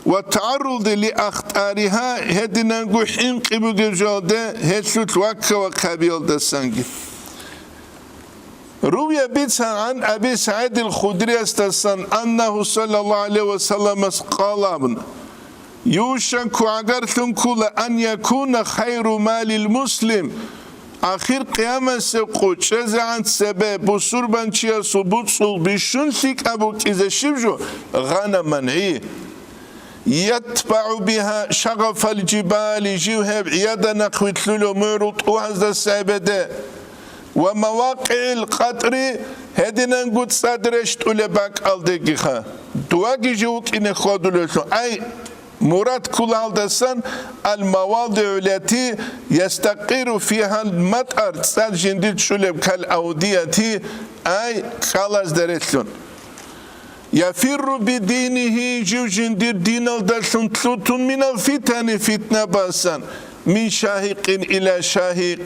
[SPEAKER 2] والتعرض لأخطارها هدنا نقول قبل جودة هسوت وكا وكابي الدسان روي بيتسا عن أبي سعيد الخدري استسان أنه صلى الله عليه وسلم قال يوشك عقرتم كل أن يكون خير مال المسلم آخر قيامة سيقود شزع عن سبب بسربان چيا سبوت صل بشون سيك أبوك إذا شبجو غانا منعي يتبع بها شغف الجبال جوهب عيادة نقويت لولو ميروت وهذا السابدة ومواقع القطر هدنا نقود صدرشت أولباك ألدقها دواقي جوك إن خادو لسو أي مراد كل هالدسان المواضع التي يستقر فيها المطر تسال جنديد شلب كالأودية أي خلاص درسون يفر بدينه جو جنديد دين الدسون تلوتون من الفتن فتنة باسان من شاهق إلى شاهق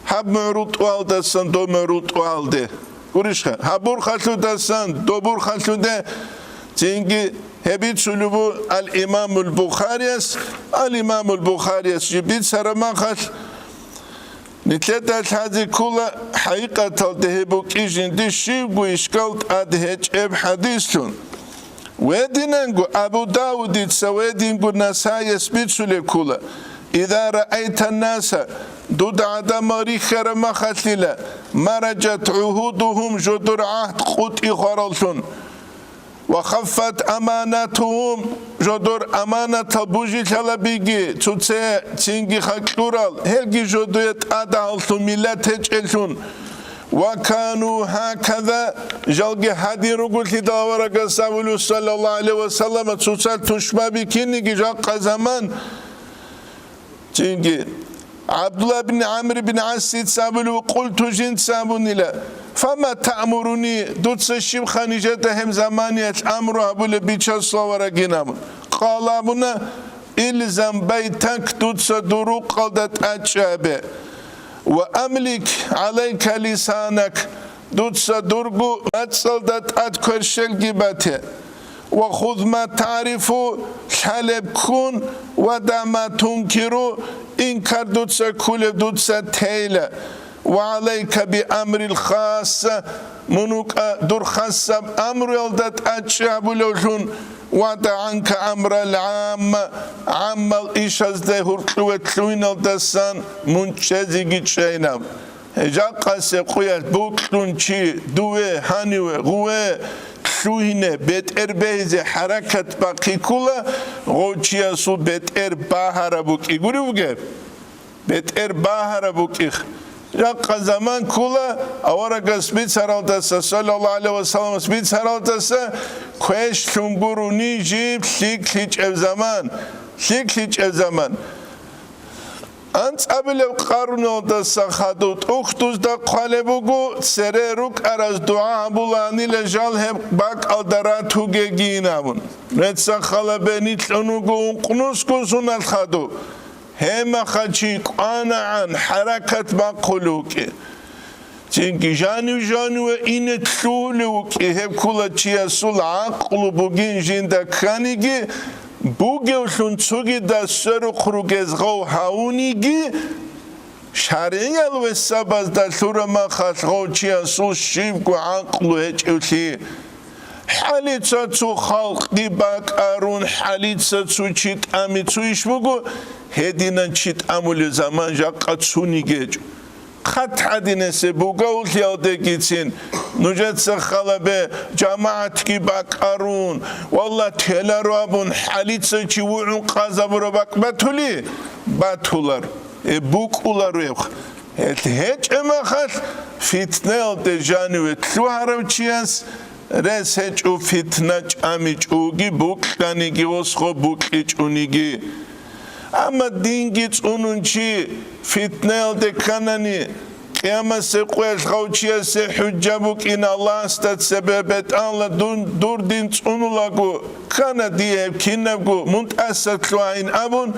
[SPEAKER 2] هب معروض والدسان دو معروض والده قرشها هبور خلو دسان دو بور خلو ده تنجي هبيت سلوبو الإمام البخاري جبيت سرمان خش نتلت هذه كلها حقيقة الذهبوك إجن دي شيبو إشكالت أدهج إب حديثون وديننغو أبو داود تسويدينغو نساء يسبيت سلي كلها إذا رأيت الناس دود عدم ريخر مخسلة مرجت عهودهم جدر عهد قوت إخارلسون وخفت أمانتهم جدور أمانة بوجي تلبيجي تنجي خكورال هلجي جدويت أدعالتو ملت هجلتون وكانوا هكذا جلجي هدي رجل داورك سأولو صلى الله عليه وسلم تسال تشبه بكيني جاق زمان تنجي عبد الله بن عمرو بن عاص سأولو قلت جنت سأبوني لا فما تأمرني دوتس الشيب خانجتهم زمانية أمر أبو لبيتش الصورة جنام قال أبونا إلزم بيتك دوتس دروق قلدت أجابه وأملك عليك لسانك دوتس درقو أتصلدت أتكرشل جبته وخذ ما تعرف حلب كون ودع ما تنكرو إنكر دوتس كل دوتس تيلة وعليك بأمر الخاص منوك دور خاصة أمر يلدت أجاب لوجون ودع عنك أمر العام عام الإشاز دهور تلوين الدسان منشزيجي شينام جاقا سيقوية بوكلون چي دوه هانيوه غوه تلوينه بيت إربيزي حركة باقي كولا غوچيا سو بيت إرباهر بوكي قولي بيت إرباهر بوكي جاق زمان كله أورق سبيت سرالتسا صلى الله عليه وسلم سبيت سرالتسا كويش تنبروني جيب ليك زمان ليك زمان أنت قبل قارن الدسا خدوت أختوز دا قالبوغو سريروك أراز دعاء بولاني لجال هم باك الدرات هوجينامون نتسا خلبني تلونوغو انقنوسكو سنال خدو هما خشيك أنا عن حركة مقلوك تنكي جانو إن تلولوك هب كل شيء سول عقل بوجين جندا كانيجي بوجيوشون تسوجي دا سرو خروجز غو هاونيجي شرعي الوسابز دا ثورة ما خاص غو شيء سول شيب عقل هجوتي حاليتsa تسو خلق دي باك أرون حاليتsa تسو شيت أمي تسو يشبوغو هدينا شيت أمول زمان جاقا تسوني جيجو خط حدينا سبوغو اليودكيتين نجد سخلبه جماعت كي باك أرون والله تهلا رابون حاليتsa چي وعون قازابرو باك باتولار بوك أولار ويخ هج اما خاص فتنة دجانو تلو هرم چياس رس هج او فتنة چاميچ اوگي بوك كانيگي وسخو بوك اچ اونيگي اما دينگيچ اونونچي فتنة دكاناني قيامة سيقوش غوچيا سي حجابوك إن الله استد سببت الله دور دين اونولاگو كانا ديه كينبگو منتأسد لوين أبون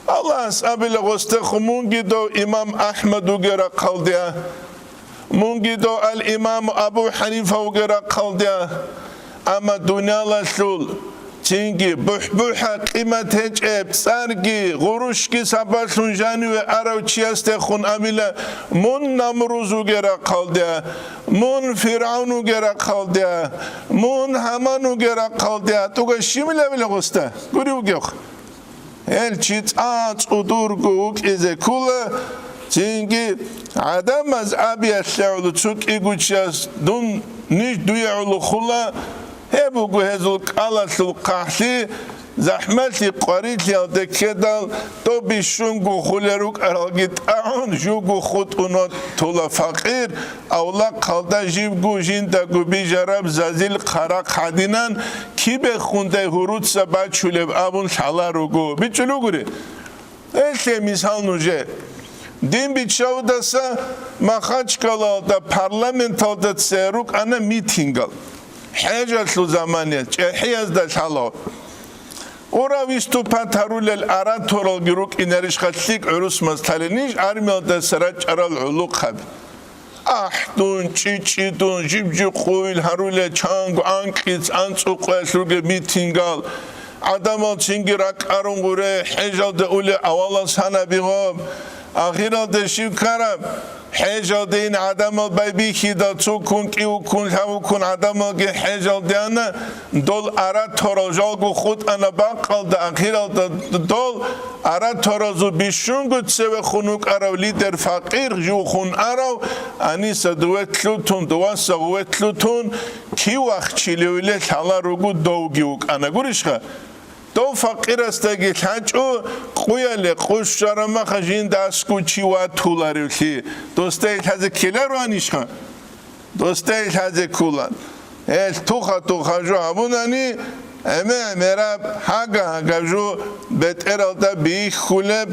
[SPEAKER 2] الله أسأبل غستخ مونگي دو إمام أحمد وغيرا قلديا مونگي دو الإمام أبو حنيفة وغيرا قلديا أما دنيا لشول تنگي بحبوحة قيمة هجب سارگي غروشكي سباشون جانوه أراو چيستخون أبلا من نمروز وغيرا قلديا من فرعون وغيرا قلديا من همان وغيرا قلديا توغا شميلا بلا غسته قولي وغيوخ elçit aç udurguk ize kula çünkü adam az abiyatlı çok iguças dun niş duyulu kula hebu guhezul qalasul qahli zahmeti qarit ya dekedal to bishungu khuleruk aragit aun jugu khutuna tola faqir awla qalda jibgu jinda gubi jarab zazil qaraq hadinan kibe khunde hurut sabat chuleb abun shalarugo bichulugure ese misal nuje din bichawdasa makhachkalda parlamentalda tseruk ana meetingal hajatul zamaniyat chehiyazda shalo ورا ويستوبات هرول الأراتور الجروك إنريش خليك عروس مستلنيش أرمي الدسرج أرى العلوق خب أحدون چيچيدون جيبجي قويل هرول چانگ آنكيز أنسوق وشروق ميتينغال عدم الچنگي راك أرون غوري حجال دولي أولا سانا بيغوب آخر دشیو کرم حجال دین آدم البی خدا چون کیو کن هاو کن آدم الگی حجال دیانه دل آراد ترازال گو خود آن باقال دا آخر دل آراد ترازو بیشون گود سو خونوک آرو لیدر فقیر جو خون آرو آنی سدوت لوتون دوان سوت لوتون کی وقت چیلیویله حالا رو گود دوگیوک آن گوریشخه دو فقیر است که چو قویله خوش شرم خجین دست کوچی و طولاری دوسته هزه کیله رو آنیشان دوسته هزه کولان توخا جو ابونانی امه مرا هاگا جو بهتر دا بی خوله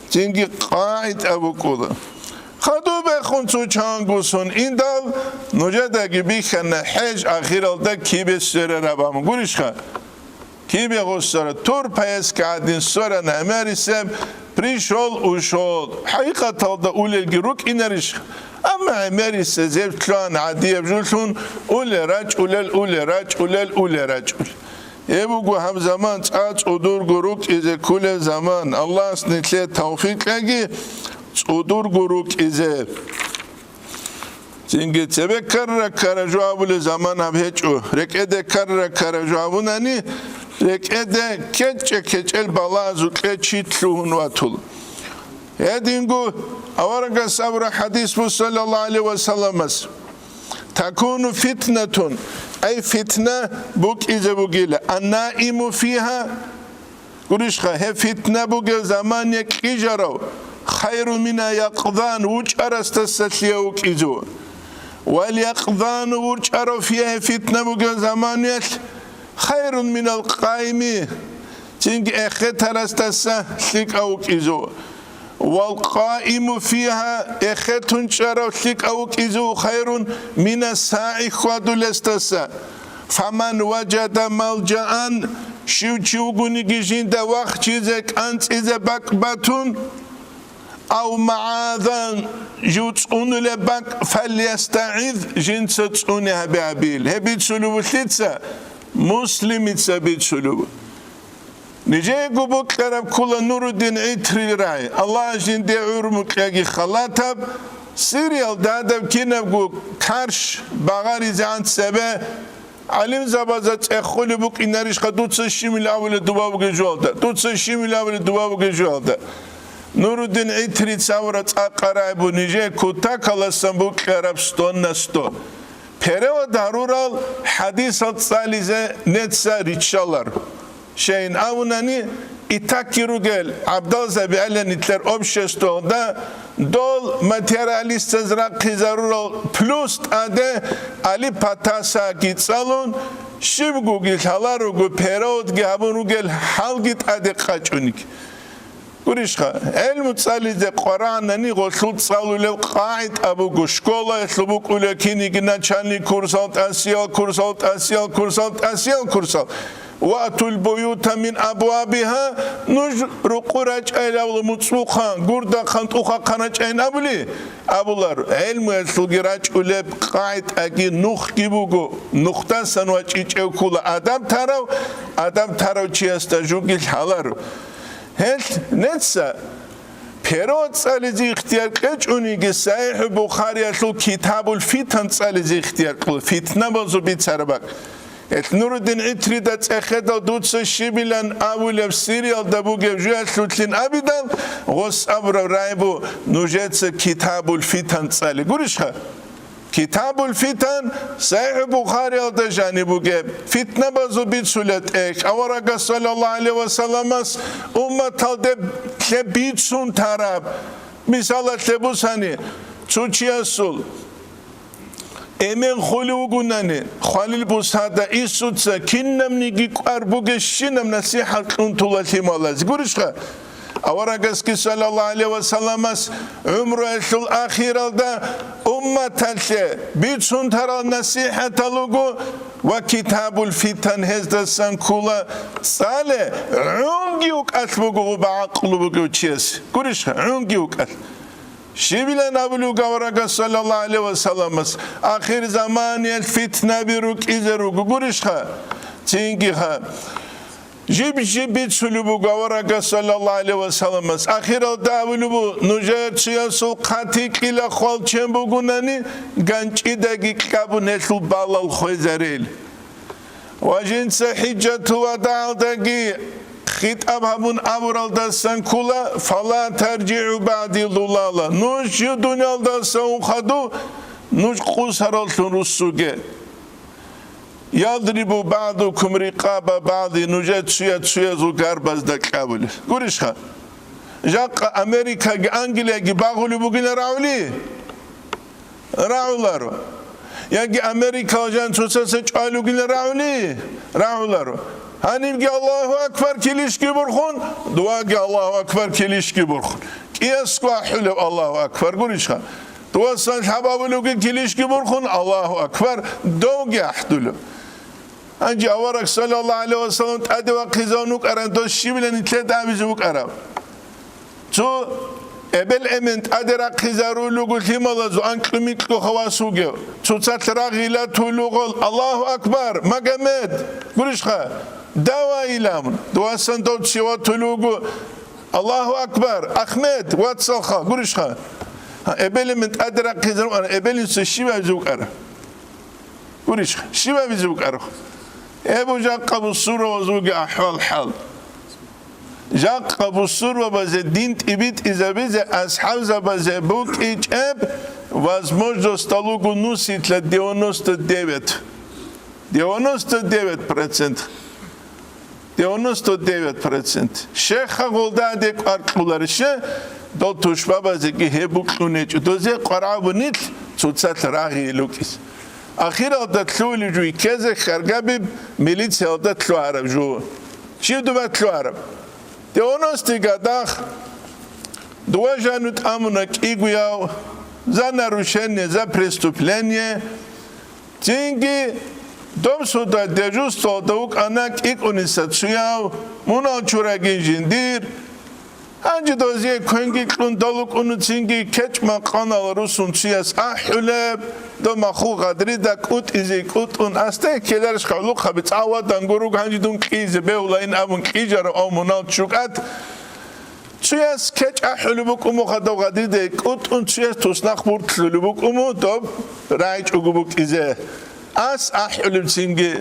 [SPEAKER 2] چنگی قاعد ابو کولا خدو بخون تو چانگوسون این دال نجده بیخنه حج آخر دا کی به سر ربام گوریش خواهد کی به غصه تور پیس کردین سر نمیریسم پریشول اوشول حقیقت دا اول گروک اینریش اما نمیریسه زبطلان عادیه بجولتون اول رج یه بگو هم زمان تاج ادور گروک از کل زمان الله اسنیتله توفیق لگی ادور گروک از چنگی تبه کر جوابول زمان هم هیچو رکده کر جوابونانی رکده کچل بالازو کچیتلون واتول هدینگو اوارگا صبر حدیث صلی الله علیه و سلم است تکون فتنتون ای فتنه بوک ایزه بوگیله النائم فیها گوش خه فتنه بوگل زمان یک ایجارو خیر من یقظان وچ ارست سلیو کیزو والیقظان وچ ارو فیه فتنه بوگل زمانیت خیر من القائمی چنگ اخت ارست سلیک او کیزو والقائم فيها اختون شرو شك او كيزو خير من الساعي خادو لستسا فمن وجد ملجأ شو غني جين دا وقت چيزك انت اذا بكبتون او معاذا جوتون لبك فليستعذ جنس تونها بابيل هبيت سلوب تلتسا مسلم تسبيت سلوب نجي قبوك كرب كل نور الدين عيتري راي الله جين دي عرمك يجي خلاتب سيريال دادب كينبقو كارش بغاري زعان سبه علم زبازت اخولي بوك إناريش قدوت سشيم الأول دوابوك جوالده دوت سشيم الأول دوابوك جوالده نور الدين عيتري تصورت اقرائبو نجي كوتاك الله سنبوك كرب ستون نستو پرو دارورال حديث الصاليزه نتسا ريتشالر şeyin avunani itakirugel Abdal Zabi'ale nitler obşestoğda dol materyalist zrak zarurol plus ade ali patasa gitsalun şibgu gil halarugu perod gabunugel halgit ade qaçunik Gurishka el mutsalize Qur'anani goslut salule qaid abu gushkola eslubuk ulekini ginachani kursalt asiyal واتوا البيوت من ابوابها نجر قرج الاول مصوخا غردا خنطوخا قناج ان ابلي ابولار علم السلغراج ولب قاعد اگي نوخ گيبوگو نقطه سنوچيچو كول ادم تارو چيستا جوگيل حالار هل نتسا پرود سالزي اختيار قچونيگي صحيح بخاري اسو كتاب الفتن سالزي اختيار قل فتنه بازو بيتسربك نور الدين عتري دات اخدا دوتس شيبلان اول سيريال دبو جوال لوتلين ابيدان غوس ابر رايبو نوجتس كتاب الفتن صالي غوريشخه كتاب الفتن صحيح بخاري ده جانبو جاب فتنه بازو بيتسولت اك اورغا صلى الله عليه وسلم امه ده بيتسون طرف مثال تبوساني چوچياسول Emen kholi ugunani Khalil busada isutsa kinnam nigi qarbuge shinam nasiha quntulati malaz gurishqa awaragas ki sallallahu aleyhi ve sellemas umru esul akhiralda ummatalse bitsun taral nasihat alugu ve kitabul fitan hezdasan kula sale ungiuk asbugu baqlubu chis gurishqa ungiuk Şibile nabulu gavraga sallallahu aleyhi ve sellem ahir zaman el fitne biruk izeru gurishha çingi ha جيب سلوبو غورا صلى الله عليه وسلم اخر داولو نوجر سو قاتيك الى خول چمبوغوناني غانچيداگي كابو نشو بالال خويزريل وجنس حجة وداعداگي خطاب همون اورال دستان كولا فلا ترجعوا بعد ضلالا نوش دنيا دستان خدو نوش قوسرال رسوگه يضرب بعضكم رقاب بعض نوجد سويا زوجار بس دكابل قريشها جاق أمريكا أنجليا باغولي بوجين راولارو يجي أمريكا جان سوسة قالوا جين راولارو هنيجي الله أكبر كليش كبرخون دواجي الله أكبر كليش كبرخون كيسكوا حلو الله أكبر قريشها توصل حباب لوجي كليش كبرخون الله أكبر دوجي أحدلو أنجي أورك صلى الله عليه وسلم أدوا قزانوك أرندوش شبلن تلت أبيزوك أراب تو أبل أمنت أدرا قزارو لوغو تيمالازو أنكلميك لو خواسوغيو تو تتراغي لا تولوغل الله أكبر مقامد قرشخا دوا إلامن دوا سندوت شوا تولوغو الله أكبر أحمد واتسالخا قرشخا أبل أمنت أدرا قزارو أبل أنسو شبا بيزوك أراب قرشخا شبا بيزوك أراب ابو جاق ابو السور وزوج احوال حال جاق ابو السور وبز الدين تبيت اذا بز اصحاب زبز بوك اب возможно сталугу носит для 99% шеха голдаде qarqularishi до тушбабазеги хебуклунеч дозе qarabunit цуцат рагы лукис أخيرا تطلعوا جوي كذا خرجاب ميليتسيا تطلعوا عرب جو شو دوبا تطلعوا عرب تونس تيجادخ دواجانوت أمونك إيجوياو زنا روشنية زا بريستوبلانية تيجي دوم سودا دجوستو دوك أناك إيكونيساتسياو مونا چوراجين جندير هنجي دوزيه كونجي كلون دلوك أنو تيجي كتما قنال روسون سياس أحلب دو مخو قدری دا کوت ایزی کوت اون استه کلرش خلو خبت عوض دنگورو هنجی دون کیز بیولا این امون کیجر آمونال چوکات چیاس کچ احلو بکمو خدا قدری دا کوت اون چیاس توسنخ برد خلو بکمو دو رایج اگو بک ایزه اس احلو بسینگی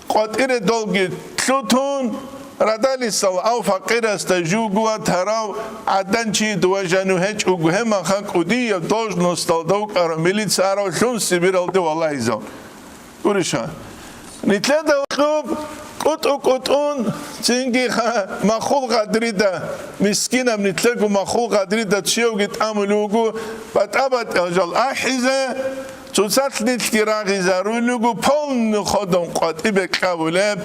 [SPEAKER 2] قطیر دلگی تلوتون ردالی سال او فقیر است جوگو تراو عدن چی دو جنو هچ او هم خاک ودی یا دوج نستال دوک ارمیلیت سارا شون سیبیرال دو والله ایزان ورشان نیتله دو خوب قط اون چینگی مخول قدری دا مسکینم نیتله گو مخول قدری دا چیو گیت عملوگو بات ابد اجال احیزه توسات نیت راغی زارولوگو پون خودم قطعی بکابولب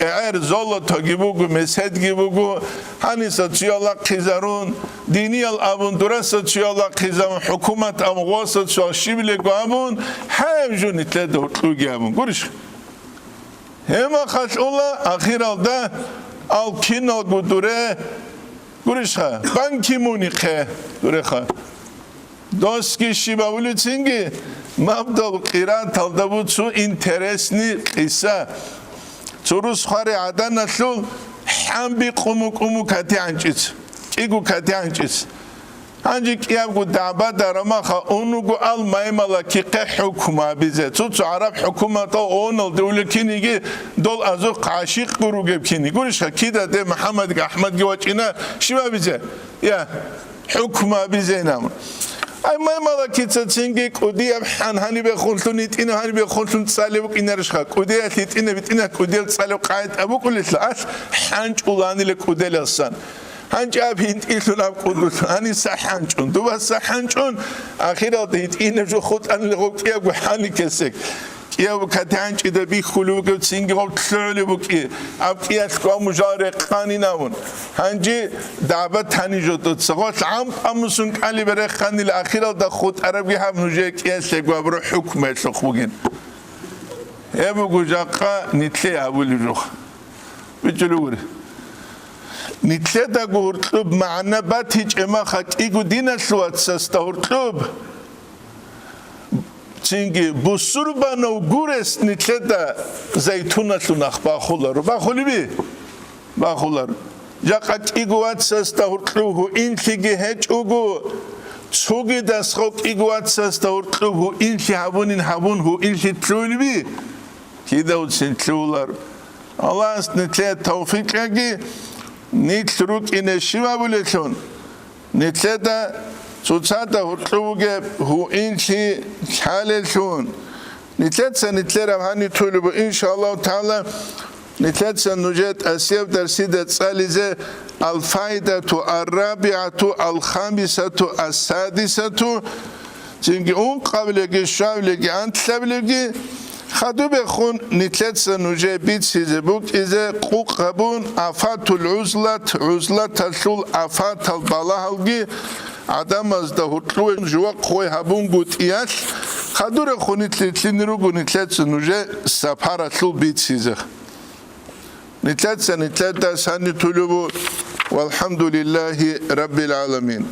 [SPEAKER 2] اگر زول تاگیبوگو مسد گیبوگو هنی سچیالا خیزارون دینی الابون درست سچیالا خیزارون حکومت امواس سچیبل گامون هم جونیت لدورتلو گامون گوش هم خش الله آخر ده آلکینال گودره گوش خا بانکی مونیخه دوره خا دوسکی شیباولی چینگی مبدال قیران تالده بود سو اینترسنی قصه چروس خاری عدن نشول هم بی قومو کتی انچیز ایگو کتی انچیز هنجی کیاب گو دعبا درما خا اونو گو ال مایمالا کی قه حکومه بیزه چو عرب حکومتا اونال دوله کینیگی دول ازو قاشق گرو گب کینی گوش کی ده محمد احمد گوچ اینا شیوا بیزه یا حکومه بیزه نام أي ما ملاكيت تسينجي كودي أبحان هني بخلطونيت إنه هني بخلطون تسالبك إن رشخا كودي أتيت إنه بتإنه كودي تسالب قاعد أبو كل تلاش حنج أولاني لكودي للسان حنج أبينت إلو ناب كودل هني سحنجون دوبا سحنجون أخيرا تيت إنه جو خود أنا لغوك يابو حاني كسك يابو كتانج إذا بيخلوك تسينجي غو تسالبك أب كياش كوا مجارق قاني نامون هنجي دعوت هني جو تسقط عم أمسون كالي برخاني الأخيرة دا خود عربي هم نجيك ياسك وابرو حكمة سخوجين يابو جاقا نتلي أبو الروح بتجلور نتلي دا قورتلوب معنا باتيج إما خاك إيقو دينا سوات سستهورتلوب تيجي بسربان وجورس نتلدا زيتونة لنخبا خلا ربا خلي بي باخولر جاقت إيقوات سستهرقلوه إنتي هجوغو تسوغي داسخوك إيقوات سستهرقلوه إنتي هابونه إنتي تلولبي كده وتسنتلولر الله نتلي توفيق لكي نتلوك إن الشباب لكون نتلي دا سوتساتا هرقلوه هو إنتي حاللون نتلي ربحاني تولبو إن شاء الله تعالى نتلاتسا نجد أسيب درسيدة سالزة الفائدة الرابعة الخامسة السادسة تنجي قبلك الشابلك أنتلابلك خدو بخون نتلاتسا نجد بيت سيزبوك إذا قبون أفات عزلة تلول أفات البلاهلجي عدم أزده هتلوه جواق خوي هبون قوت إياش خدو رخون نتلنروغو نتلاتسا نجد سبحارة تلول بيت سيزه نتلاتسا ساني تلوبو والحمد لله رب العالمين.